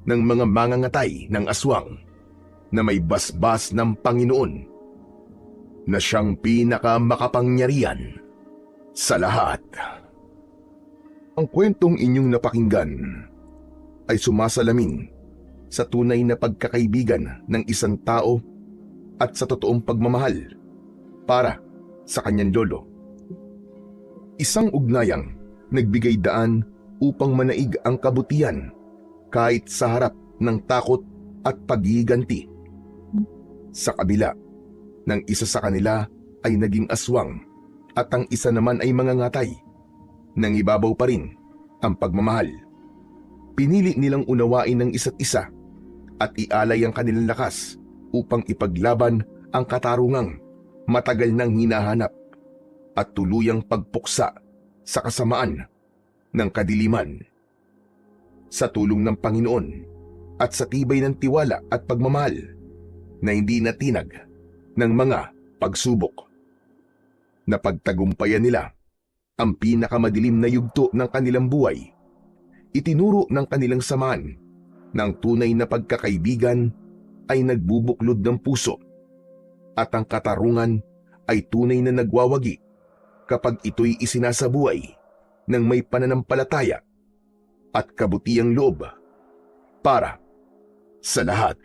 ng mga mangangatay ng aswang na may basbas ng Panginoon na siyang pinakamakapangyarihan sa lahat. Ang kwentong inyong napakinggan ay sumasalamin sa tunay na pagkakaibigan ng isang tao at sa totoong pagmamahal para sa kanyang lolo. Isang ugnayang nagbigay daan upang manaig ang kabutihan kahit sa harap ng takot at paghihiganti. Sa kabila, ng isa sa kanila ay naging aswang at ang isa naman ay mangangatay Nangibabaw pa rin ang pagmamahal. Pinili nilang unawain ng isa't isa at ialay ang kanilang lakas upang ipaglaban ang katarungang matagal nang hinahanap at tuluyang pagpuksa sa kasamaan ng kadiliman. Sa tulong ng Panginoon at sa tibay ng tiwala at pagmamahal na hindi natinag ng mga pagsubok, napagtagumpayan nila ang pinakamadilim na yugto ng kanilang buhay. Itinuro ng kanilang samahan ng tunay na pagkakaibigan ay nagbubuklod ng puso at ang katarungan ay tunay na nagwawagi kapag ito'y isinasabuhay ng may pananampalataya at kabutiang loob para sa lahat.